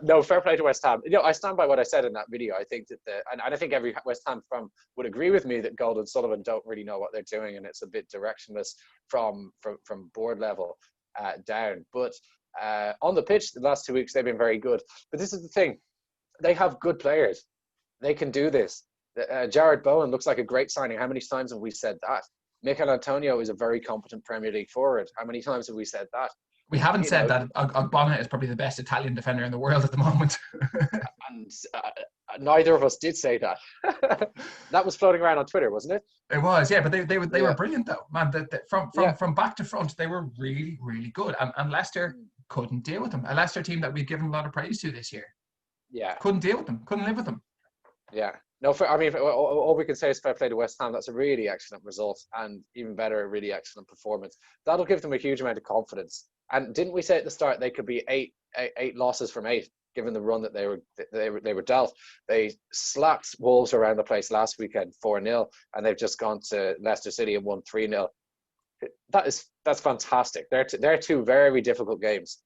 No, fair play to West Ham. I stand by what I said in that video. I think that and I think every West Ham fan would agree with me that Gold and Sullivan don't really know what they're doing, and it's a bit directionless from board level down. But on the pitch, the last 2 weeks they've been very good. But this is the thing: they have good players. They can do this. Jared Bowen looks like a great signing. How many times have we said that? Mikel Antonio is a very competent Premier League forward. How many times have we said that? We haven't said that Ogbonna is probably the best Italian defender in the world at the moment. And neither of us did say that. That was floating around on Twitter, wasn't it? It was, yeah. But they were brilliant, though, man. From back to front, they were really, really good. And Leicester couldn't deal with them. A Leicester team that we've given a lot of praise to this year. Yeah. Couldn't deal with them. Couldn't live with them. Yeah. No, all we can say is fair play to West Ham. That's a really excellent result, and even better, a really excellent performance. That'll give them a huge amount of confidence. And didn't we say at the start they could be eight losses from 8, given the run that they were dealt? They slapped Wolves around the place last weekend 4-0, and they've just gone to Leicester City and won 3-0. That's fantastic. They're 2 very difficult games.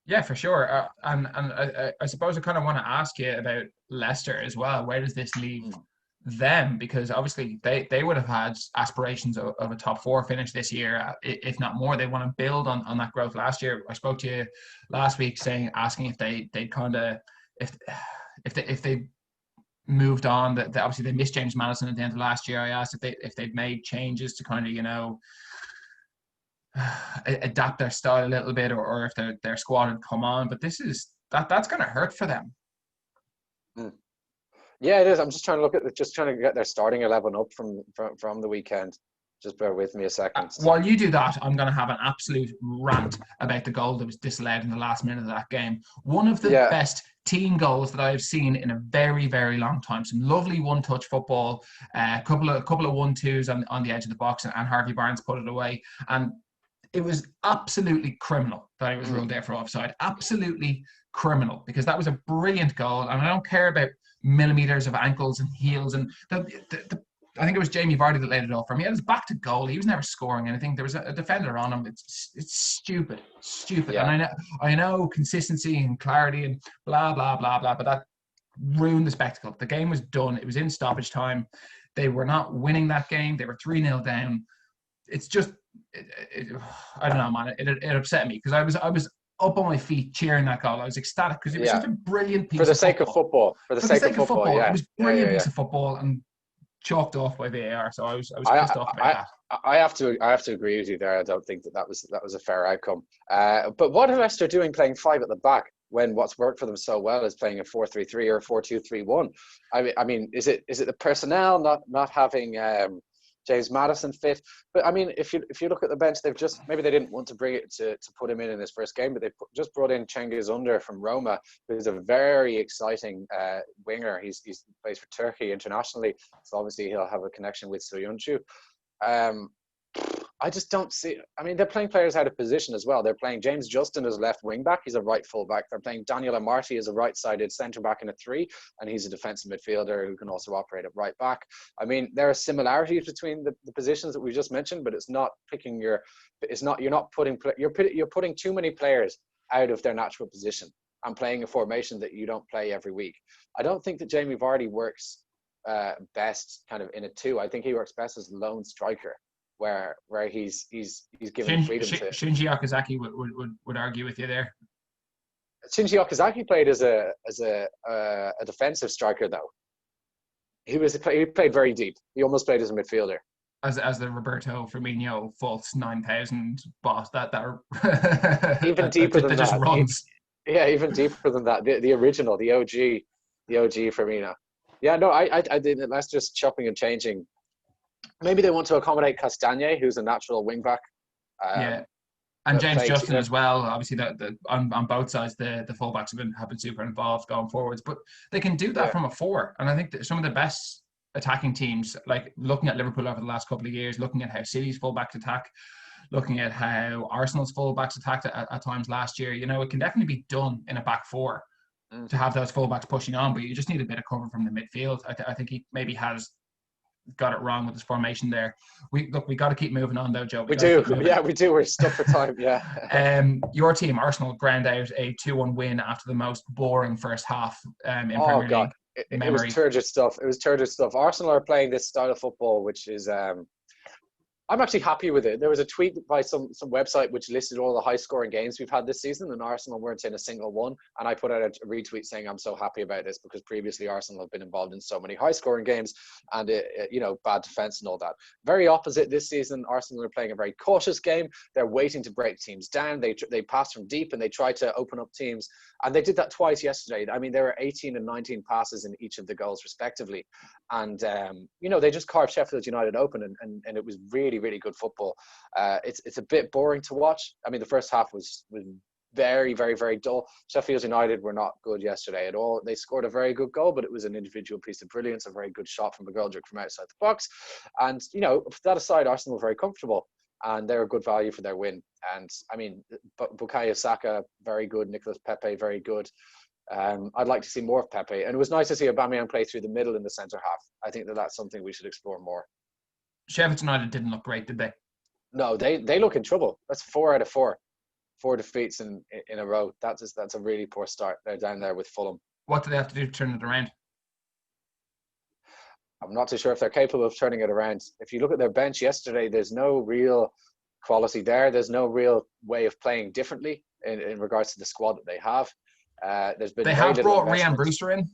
Yeah, for sure. And I suppose I kind of want to ask you about Leicester as well. Where does this leave them? Because obviously they would have had aspirations of a top 4 finish this year, if not more. They want to build on that growth last year. I spoke to you last week asking if they kind of if they moved on. That obviously they missed James Maddison at the end of last year. I asked if they'd made changes to kind of adapt their style a little bit, or if their squad had come on. But that's going to hurt for them. Yeah, it is. I'm just trying to look at trying to get their starting 11 up from the weekend. Just bear with me a second. While you do that, I'm going to have an absolute rant about the goal that was disallowed in the last minute of that game. One of the best team goals that I've seen in a very, very long time. Some lovely one-touch football, a couple of 1-2s on the edge of the box, and Harvey Barnes put it away. And it was absolutely criminal that it was ruled there for offside. Absolutely criminal, because that was a brilliant goal. And I don't care about millimeters of ankles and heels. And I think it was Jamie Vardy that laid it off for him. He had his back to goal. He was never scoring anything. There was a defender on him. It's stupid. Yeah. And I know consistency and clarity and blah, blah, blah, blah, but that ruined the spectacle. The game was done. It was in stoppage time. They were not winning that game. They were 3-0 down. It's just, I don't know, man. It upset me because I was up on my feet cheering that goal. I was ecstatic because it was such a brilliant piece of football. For the sake of football, yeah. It was a brilliant piece of football and chalked off by VAR. So I was pissed off about that. I have to agree with you there. I don't think that was a fair outcome. But what are Leicester doing playing 5 at the back? when what's worked for them so well is playing a 4-3-3 or a 4-2-3-1. I mean, is it the personnel not having James Maddison fit? But I mean, if you look at the bench, they've just, maybe they didn't want to bring it to put him in his first game, but they just brought in Cengiz Under from Roma, who's a very exciting winger. He's plays for Turkey internationally, so obviously he'll have a connection with Soyuncu. I just don't see. I mean, they're playing players out of position as well. They're playing James Justin as left wing back. He's a right full back. They're playing Daniel Amartey as a right-sided centre back in a 3, and he's a defensive midfielder who can also operate at right back. I mean, there are similarities between the positions that we just mentioned, but it's not picking your. It's not. You're not putting. You're putting too many players out of their natural position and playing a formation that you don't play every week. I don't think that Jamie Vardy works best kind of in a 2. I think he works best as a lone striker, where he's given freedom to. Shinji Okazaki would argue with you there. Shinji Okazaki played as a defensive striker though. He played very deep. He almost played as a midfielder. As the Roberto Firmino false 9,000 boss that even deeper than that. Just runs. Yeah, even deeper than that. The original, the OG Firmino. Yeah, no, I did. That's just chopping and changing. Maybe they want to accommodate Castagne, who's a natural wing back. Yeah, and James Justin as well. Obviously, on both sides, the fullbacks have been super involved going forwards. But they can do that from a 4, and I think that some of the best attacking teams, like looking at Liverpool over the last couple of years, looking at how City's fullbacks attack, looking at how Arsenal's fullbacks attacked at times last year, it can definitely be done in a back 4 to have those fullbacks pushing on. But you just need a bit of cover from the midfield. I think he maybe has got it wrong with his formation there. We got to keep moving on though, Joe. We do. We're stuck for time. Yeah. Your team, Arsenal, ground out a 2-1 win after the most boring first half in Premier League. It was turgid stuff. Arsenal are playing this style of football, which is I'm actually happy with it. There was a tweet by some website which listed all the high-scoring games we've had this season, and Arsenal weren't in a single one. And I put out a retweet saying I'm so happy about this because previously Arsenal have been involved in so many high-scoring games and bad defense and all that. Very opposite this season. Arsenal are playing a very cautious game. They're waiting to break teams down. They pass from deep and they try to open up teams, and they did that twice yesterday. I mean, there were 18 and 19 passes in each of the goals respectively, and they just carved Sheffield United open, and it was really, really good football. It's a bit boring to watch. I mean, the first half was very, very, very dull. Sheffield United were not good yesterday at all. They scored a very good goal, but it was an individual piece of brilliance, a very good shot from McGoldrick from outside the box. And, that aside, Arsenal were very comfortable and they were good value for their win. And, I mean, Bukayo Saka, very good. Nicolas Pepe, very good. I'd like to see more of Pepe. And it was nice to see Aubameyang play through the middle in the centre half. I think that's something we should explore more. Sheffield United didn't look great, did they? No, they look in trouble. That's 4 out of 4. 4 defeats in a row. That's a really poor start. They're down there with Fulham. What do they have to do to turn it around? I'm not too sure if they're capable of turning it around. If you look at their bench yesterday, there's no real quality there. There's no real way of playing differently in regards to the squad that they have. They have brought Ryan Brewster in.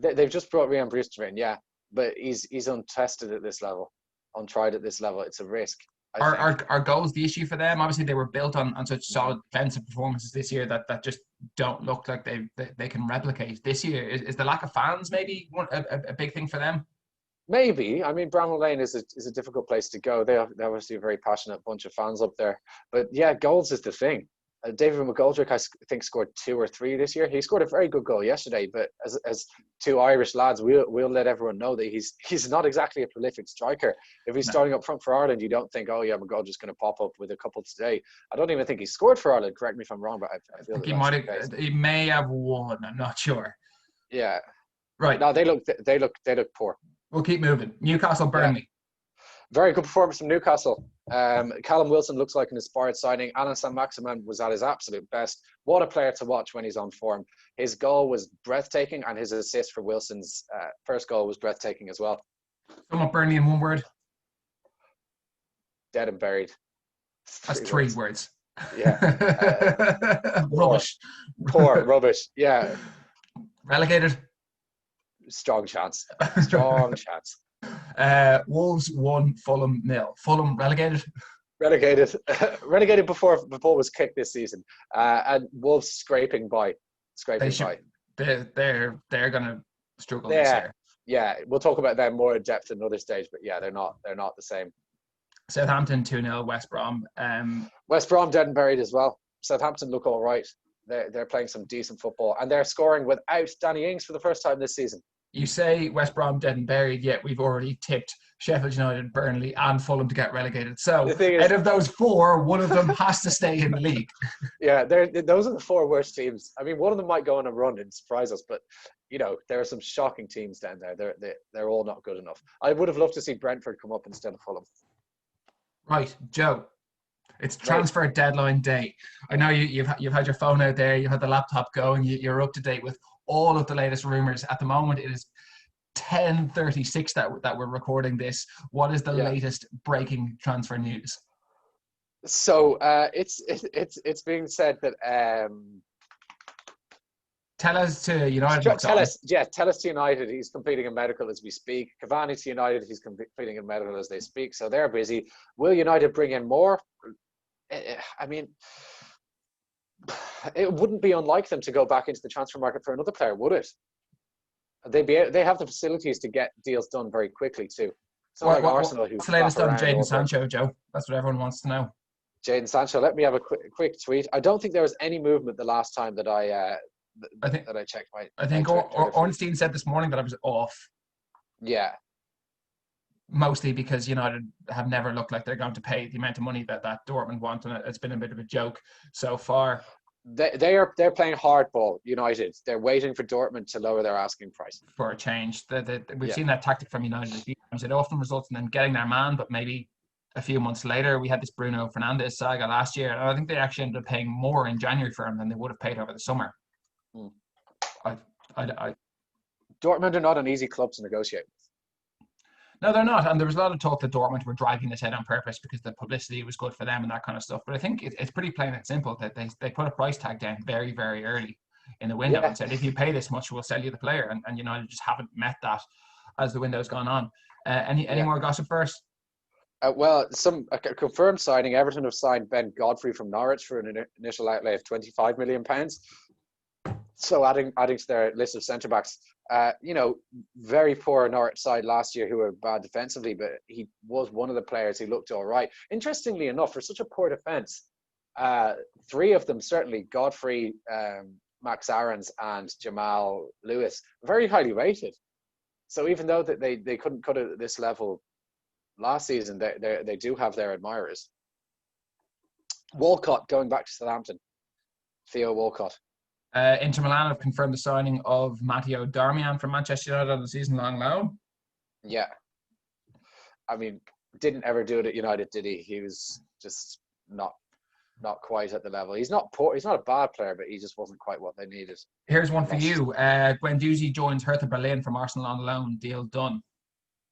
They've just brought Ryan Brewster in, yeah, but he's untested at this level, untried at this level. It's a risk. Are goals the issue for them? Obviously, they were built on such solid defensive performances this year that just don't look like they can replicate this year. Is the lack of fans maybe a big thing for them? Maybe. I mean, Bramall Lane is a difficult place to go. They're obviously a very passionate bunch of fans up there. But yeah, goals is the thing. David McGoldrick, I think, scored 2 or 3 this year. He scored a very good goal yesterday, but as 2 Irish lads, we'll let everyone know that he's not exactly a prolific striker. If he's starting up front for Ireland, you don't think, oh yeah, McGoldrick's going to pop up with a couple today. I don't even think he scored for Ireland. Correct me if I'm wrong, but I feel think he may have won. I'm not sure. Yeah. Right. No, they look poor. We'll keep moving. Newcastle, Burnley. Yeah. Very good performance from Newcastle. Callum Wilson looks like an inspired signing. Alan Saint-Maximin was at his absolute best. What a player to watch when he's on form. His goal was breathtaking, and his assist for Wilson's first goal was breathtaking as well. Sum up Burnley in one word. Dead and buried. That's 3 words. Yeah. Rubbish. Poor rubbish. Yeah. Relegated. Strong chance. Wolves 1, Fulham 0. Fulham relegated. Relegated, relegated before was kicked this season, and Wolves scraping by. They're going to struggle this Yeah, year. yeah. We'll talk about them more in depth at another stage, but yeah, they're not the same. Southampton 2-0, West Brom. West Brom dead and buried as well. Southampton look all right. They're playing some decent football, and they're scoring without Danny Ings for the first time this season. You say West Brom dead and buried, yet we've already tipped Sheffield United, Burnley, and Fulham to get relegated. So out of those four, one of them has to stay in the league. Yeah, those are the four worst teams. I mean, one of them might go on a run and surprise us, but there are some shocking teams down there. They're all not good enough. I would have loved to see Brentford come up instead of Fulham. Right, Joe. It's transfer deadline day. I know you've had your phone out there, you had the laptop going, you're up to date with all of the latest rumours. At the moment, it is 10:36 that we're recording this. What is the latest breaking transfer news? So it's being said that tell us to United. Tell us to United. He's completing a medical as we speak. Cavani to United. He's completing a medical as they speak. So they're busy. Will United bring in more? I mean, it wouldn't be unlike them to go back into the transfer market for another player, would it? They have the facilities to get deals done very quickly too. So like Arsenal, what's the latest on Jadon Sancho, Joe? That's what everyone wants to know. Jadon Sancho. Let me have a quick tweet. I don't think there was any movement the last time that I checked my. I think Ornstein said this morning that I was off. Yeah. Mostly because United have never looked like they're going to pay the amount of money that Dortmund want, and it's been a bit of a joke so far. They're playing hardball. United. They're waiting for Dortmund to lower their asking price for a change. We've seen that tactic from United a few times. It often results in them getting their man, but maybe a few months later, we had this Bruno Fernandes saga last year, and I think they actually ended up paying more in January for him than they would have paid over the summer. Dortmund are not an easy club to negotiate with. No, they're not. And there was a lot of talk that Dortmund were dragging this out on purpose because the publicity was good for them and that kind of stuff. But I think it's pretty plain and simple that they put a price tag down very, very early in the window and said, if you pay this much, we'll sell you the player. And United just haven't met that as the window's gone on. Any more gossip first? Well, a confirmed signing. Everton have signed Ben Godfrey from Norwich for an initial outlay of £25 million. So adding to their list of centre-backs. Very poor Norwich side last year who were bad defensively, but he was one of the players who looked all right. Interestingly enough, for such a poor defence, three of them, certainly Godfrey, Max Aarons and Jamal Lewis, very highly rated. So even though that they couldn't cut it at this level last season, they do have their admirers. Walcott going back to Southampton. Theo Walcott. Inter Milan have confirmed the signing of Matteo Darmian from Manchester United on the season-long loan. Yeah. I mean, didn't ever do it at United, did he? He was just not quite at the level. He's not poor. He's not a bad player, but he just wasn't quite what they needed. Here's one for you. Guendouzi joins Hertha Berlin from Arsenal on loan. Deal done.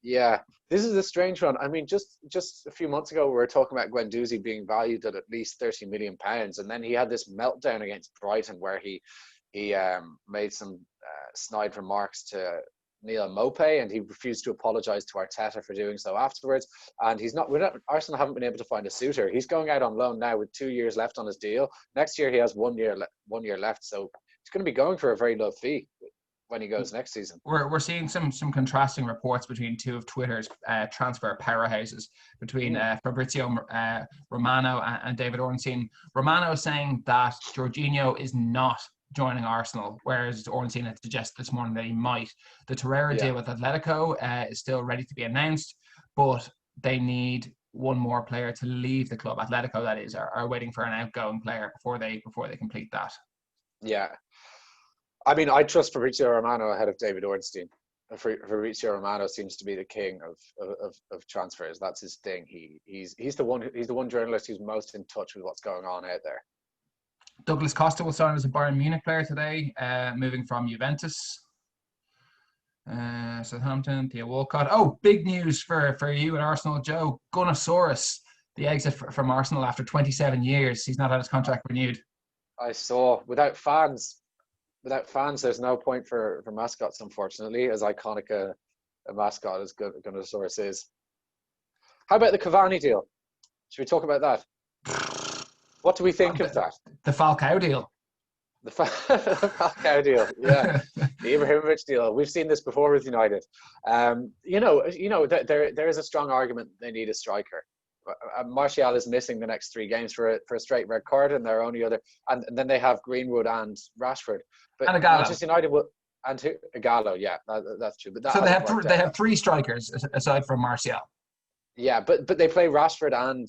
Yeah, this is a strange one. I mean, just a few months ago, we were talking about Guendouzi being valued at least £30 million, and then he had this meltdown against Brighton where he made some snide remarks to Neil Maupay, and he refused to apologise to Arteta for doing so afterwards. And Arsenal haven't been able to find a suitor. He's going out on loan now with 2 years left on his deal. Next year he has 1 year left, so he's going to be going for a very low fee when he goes next season. We're seeing some contrasting reports between two of Twitter's transfer powerhouses, between Fabrizio Romano and David Ornstein. Romano saying that Jorginho is not joining Arsenal, whereas Ornstein had suggested this morning that he might. The Torreira deal with Atletico is still ready to be announced, but they need one more player to leave the club. Atletico, that is, are waiting for an outgoing player before they complete that. Yeah. I mean, I trust Fabrizio Romano ahead of David Ornstein. Fabrizio Romano seems to be the king of transfers. That's his thing. He's the one journalist who's most in touch with what's going on out there. Douglas Costa will sign as a Bayern Munich player today, moving from Juventus. Southampton, Theo Walcott. Oh, big news for you and Arsenal, Joe. Gunnosaurus, the exit from Arsenal after 27 years. He's not had his contract renewed. I saw. Without fans, there's no point for mascots, unfortunately, as iconic a mascot as Gunnosaurus is. How about the Cavani deal? Should we talk about that? What do we think of that? The Falcao deal. The Falcao deal, yeah, the Ibrahimovic deal. We've seen this before with United. There is a strong argument they need a striker. Martial is missing the next 3 games for a straight red card, and their only other, and then they have Greenwood and Rashford. But and a Gallo. Manchester United will, and a Gallo, yeah, that's true. But that so they have 3 strikers aside from Martial. Yeah, but they play Rashford and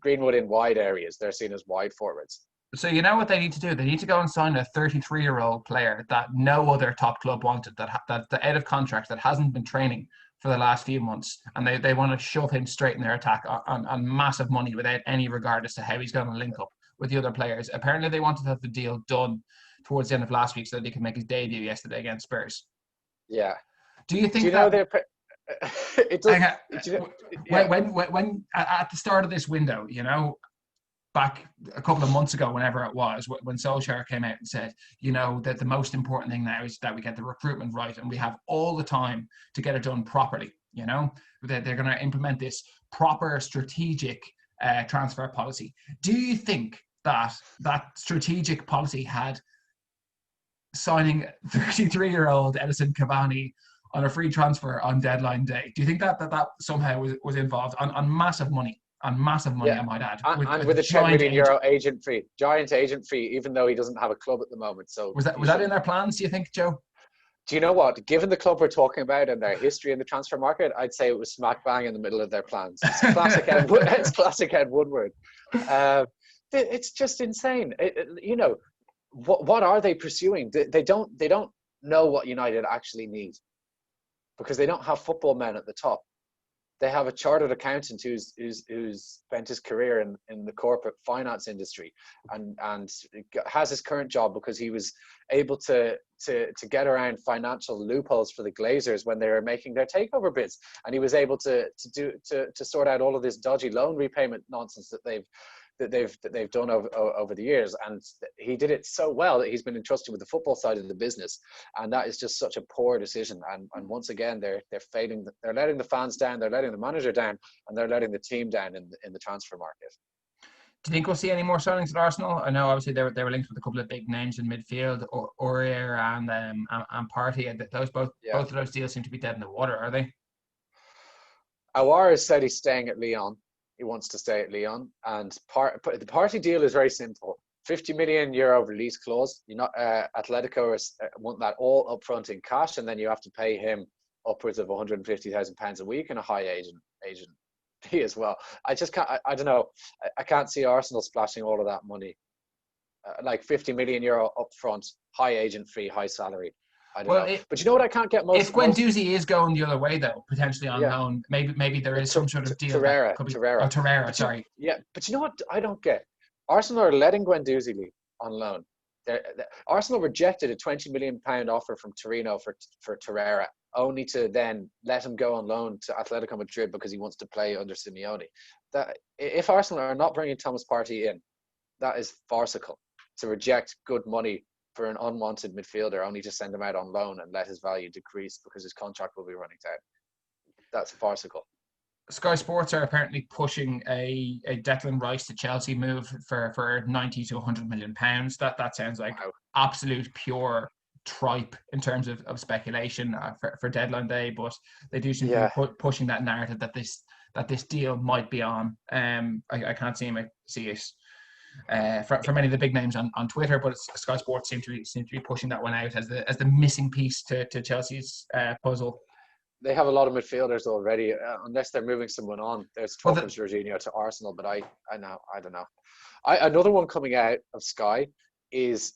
Greenwood in wide areas. They're seen as wide forwards. So you know what they need to do? They need to go and sign a 33-year-old player that no other top club wanted, that's out of contract, that hasn't been training for the last few months, and they want to shove him straight in their attack on massive money without any regard as to how he's going to link up with the other players. Apparently they wanted to have the deal done towards the end of last week so that he could make his debut yesterday against Spurs. Yeah. Do you think do you know they're it does, when at the start of this window, back a couple of months ago, whenever it was, when Solskjaer came out and said, that the most important thing now is that we get the recruitment right and we have all the time to get it done properly, that they're going to implement this proper strategic transfer policy. Do you think that strategic policy had signing 33-year-old Edison Cavani on a free transfer on deadline day? Do you think that somehow was involved on massive money? On massive money, yeah. I might add. With a €10 million agent fee. Giant agent fee, even though he doesn't have a club at the moment. So was that in their plans, do you think, Joe? Do you know what? Given the club we're talking about and their history in the transfer market, I'd say it was smack bang in the middle of their plans. It's classic Ed Woodward. It's just insane. What are they pursuing? They don't know what United actually need, because they don't have football men at the top. They have a chartered accountant who's spent his career in the corporate finance industry and has his current job because he was able to get around financial loopholes for the Glazers when they were making their takeover bids, and he was able to sort out all of this dodgy loan repayment nonsense that they've done over the years, and he did it so well that he's been entrusted with the football side of the business, and that is just such a poor decision. And once again, they're failing. They're letting the fans down, they're letting the manager down, and they're letting the team down in the transfer market. Do you think we'll see any more signings at Arsenal? I know obviously they were linked with a couple of big names in midfield, Aurier and Partey. Both of those deals seem to be dead in the water, are they? Aouar has said he's staying at Lyon. He wants to stay at Lyon, and the Partey deal is very simple: €50 million release clause. Atletico want that all up front in cash, and then you have to pay him upwards of £150,000 a week and a high agent fee as well. I just can't. I don't know. I can't see Arsenal splashing all of that money, like €50 million up front, high agent fee, high salary. I don't know. But you know what I can't get most... If Guendouzi is going the other way, though, potentially on loan, maybe there is some sort of deal. Torreira, sorry. Yeah, but you know what I don't get? Arsenal are letting Guendouzi leave on loan. Arsenal rejected a £20 million offer from Torino for Torreira, only to then let him go on loan to Atletico Madrid because he wants to play under Simeone. If Arsenal are not bringing Thomas Partey in, that is farcical. To reject good money for an unwanted midfielder, only to send him out on loan and let his value decrease because his contract will be running out. That's farcical. Sky Sports are apparently pushing a Declan Rice to Chelsea move for 90 to 100 million pounds. That sounds like absolute pure tripe in terms of speculation for deadline day, but they do seem to be pushing that narrative that this deal might be on. I can't see it from many of the big names on Twitter, but Sky Sports seem to be pushing that one out as the missing piece to Chelsea's puzzle. They have a lot of midfielders already, unless they're moving someone on. There's talk of Jorginho to Arsenal, but I don't know. Another one coming out of Sky is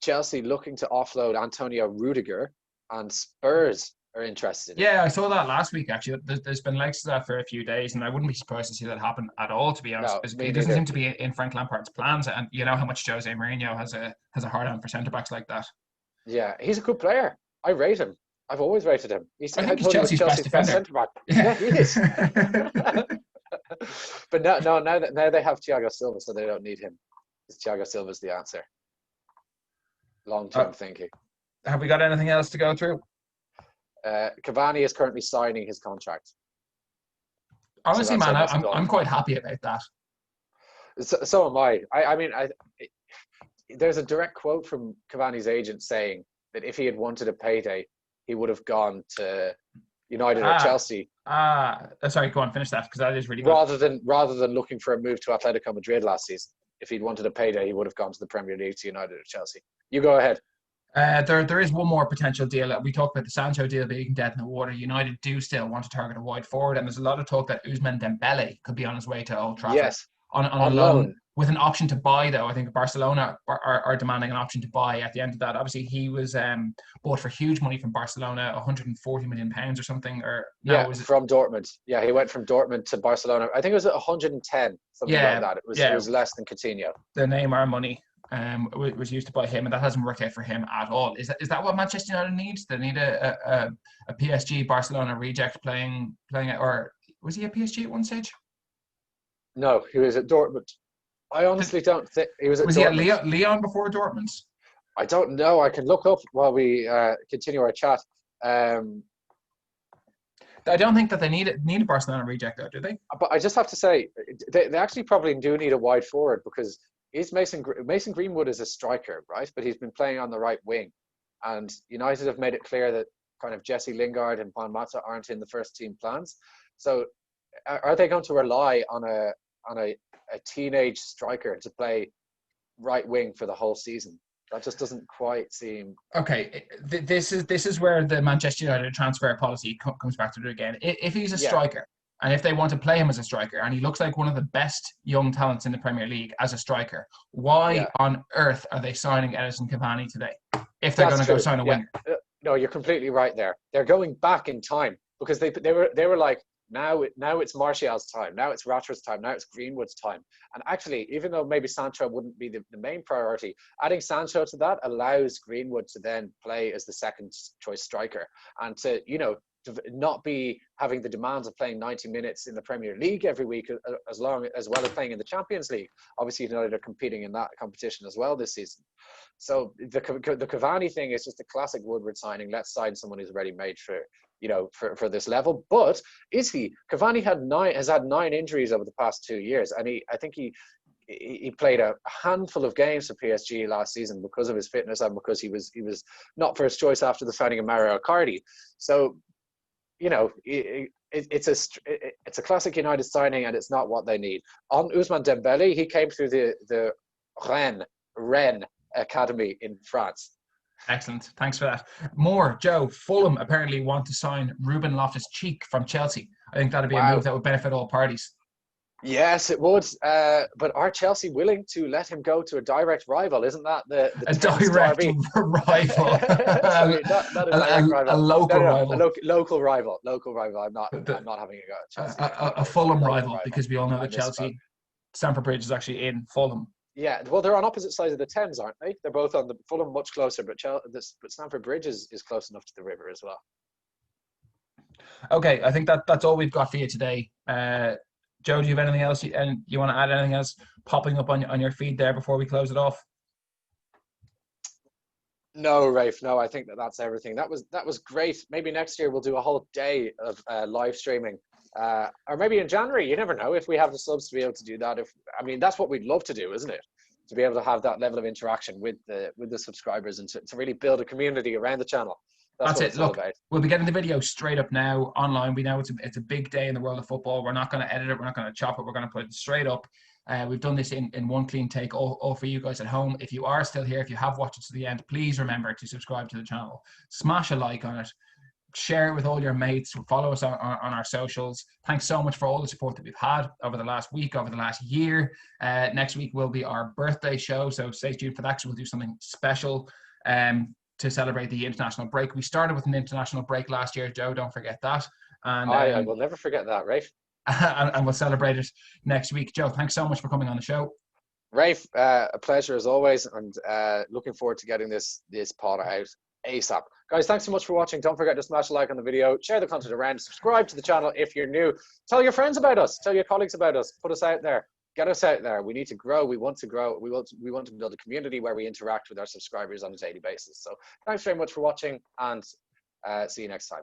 Chelsea looking to offload Antonio Rudiger, and Spurs are interested. Yeah, I saw that last week, actually. There's been leaks to that for a few days, and I wouldn't be surprised to see that happen at all, to be honest. No, it doesn't seem to be in Frank Lampard's plans, and you know how much Jose Mourinho has a hard-on for centre-backs like that. Yeah, he's a good player. I rate him. I've always rated him. I think he's Chelsea's best centre-back. Yeah, he is. But now they have Thiago Silva, so they don't need him. Thiago Silva's the answer. Long-term thinking. Have we got anything else to go through? Cavani is currently signing his contract. So Honestly, that's man, almost I'm done. quite happy about that. So am I. I mean, there's a direct quote from Cavani's agent saying that if he had wanted a payday, he would have gone to United or Ah, Chelsea sorry, go on, finish that because that is really good. rather than looking for a move to Atletico Madrid last season. If he'd wanted a payday, he would have gone to the Premier League, to United or Chelsea. You go ahead. There is one more potential deal. We talked about the Sancho deal being dead in the water. United do still want to target a wide forward, and there's a lot of talk that Ousmane Dembele could be on his way to Old Trafford Yes, on a on loan loan. with an option to buy. Though I think Barcelona are demanding an option to buy at the end of that. Obviously, he was bought for huge money from Barcelona, 140 million pounds or something. Or no, Yeah, was it? from Dortmund. Yeah, he went from Dortmund to Barcelona. I think it was 110, something like Yeah, that. It was yeah. less than Coutinho. The Neymar money was used to buy him, and that hasn't worked out for him at all. Is that what Manchester United needs? They need a PSG Barcelona reject playing or was he at PSG at one stage? No, he was at Dortmund. I Did, honestly don't think he was at was he at Dortmund. Leon before Dortmund? I don't know. I can look up while we continue our chat. Um, I don't think that they need a Barcelona reject though, do they? but I just have to say, they actually probably do need a wide forward because Mason Greenwood is a striker, right? But he's been playing on the right wing, and United have made it clear that kind of Jesse Lingard and Juan Mata aren't in the first team plans. So, are they going to rely on a teenage striker to play right wing for the whole season? That just doesn't quite seem. Okay, this is where the Manchester United transfer policy comes back to it again. If he's a Yeah, striker, and if they want to play him as a striker, and he looks like one of the best young talents in the Premier League as a striker, why yeah, on earth are they signing Edison Cavani today? If they're going that's to go true. sign a Yeah, winger, no, you're completely right there. They're going back in time because they were like now it's Martial's time, now it's Rashford's time, now it's Greenwood's time. And actually, even though maybe Sancho wouldn't be the main priority, adding Sancho to that allows Greenwood to then play as the second choice striker and to not be having the demands of playing 90 minutes in the Premier League every week, as well as playing in the Champions League. Obviously, United are competing in that competition as well this season. So the Cavani thing is just a classic Woodward signing. Let's sign someone who's ready made for this level. But is he? Cavani has had 9 injuries over the past 2 years, and I think he played a handful of games for PSG last season because of his fitness and because he was not first choice after the signing of Mario Icardi. So it's a classic United signing, and it's not what they need. On Ousmane Dembele, he came through the Rennes Academy in France. excellent. Thanks for that. More, Joe. Fulham apparently want to sign Ruben Loftus-Cheek from Chelsea. I think that'd be a move Wow. that would benefit all parties. Yes, it would. But are Chelsea willing to let him go to a direct rival? Isn't that the A Thames direct Derby? rival, Sorry, not a direct a rival. local No, a rival. local rival. Local rival. I'm not. The, I'm not having a go at Chelsea. a Fulham A local rival rival. because we all know I that misspoke. Chelsea Stamford Bridge is actually in Fulham. Yeah, well, they're on opposite sides of the Thames, aren't they? They're both on the Fulham much closer, but Stamford Bridge is close enough to the river as well. Okay, I think that's all we've got for you today. Joe, do you have anything else? And you want to add anything else popping up on your feed there before we close it off? No, Rafe. No, I think that's everything. That was great. Maybe next year we'll do a whole day of live streaming, or maybe in January. You never know if we have the subs to be able to do that. That's what we'd love to do, isn't it? To be able to have that level of interaction with the subscribers and to really build a community around the channel. That's what it. it's all Look, about. we'll be getting the video straight up now online. We know it's a big day in the world of football. We're not going to edit it. We're not going to chop it. We're going to put it straight up. We've done this in one clean take, all for you guys at home. If you are still here, if you have watched it to the end, please remember to subscribe to the channel. Smash a like on it. Share it with all your mates. Follow us on our socials. Thanks so much for all the support that we've had over the last week, over the last year. Next week will be our birthday show, so stay tuned for that. So we'll do something special to celebrate the international break. We started with an international break last year, Joe. Don't forget that. And I will never forget that, Rafe. and we'll celebrate it next week. Joe, thanks so much for coming on the show. Rafe, a pleasure as always, and looking forward to getting this pod out ASAP. Guys, thanks so much for watching. Don't forget to smash a like on the video, share the content around, subscribe to the channel if you're new. Tell your friends about us, tell your colleagues about us, put us out there. Get us out there. We need to grow. We want to grow. We want to build a community where we interact with our subscribers on a daily basis. So thanks very much for watching, and see you next time.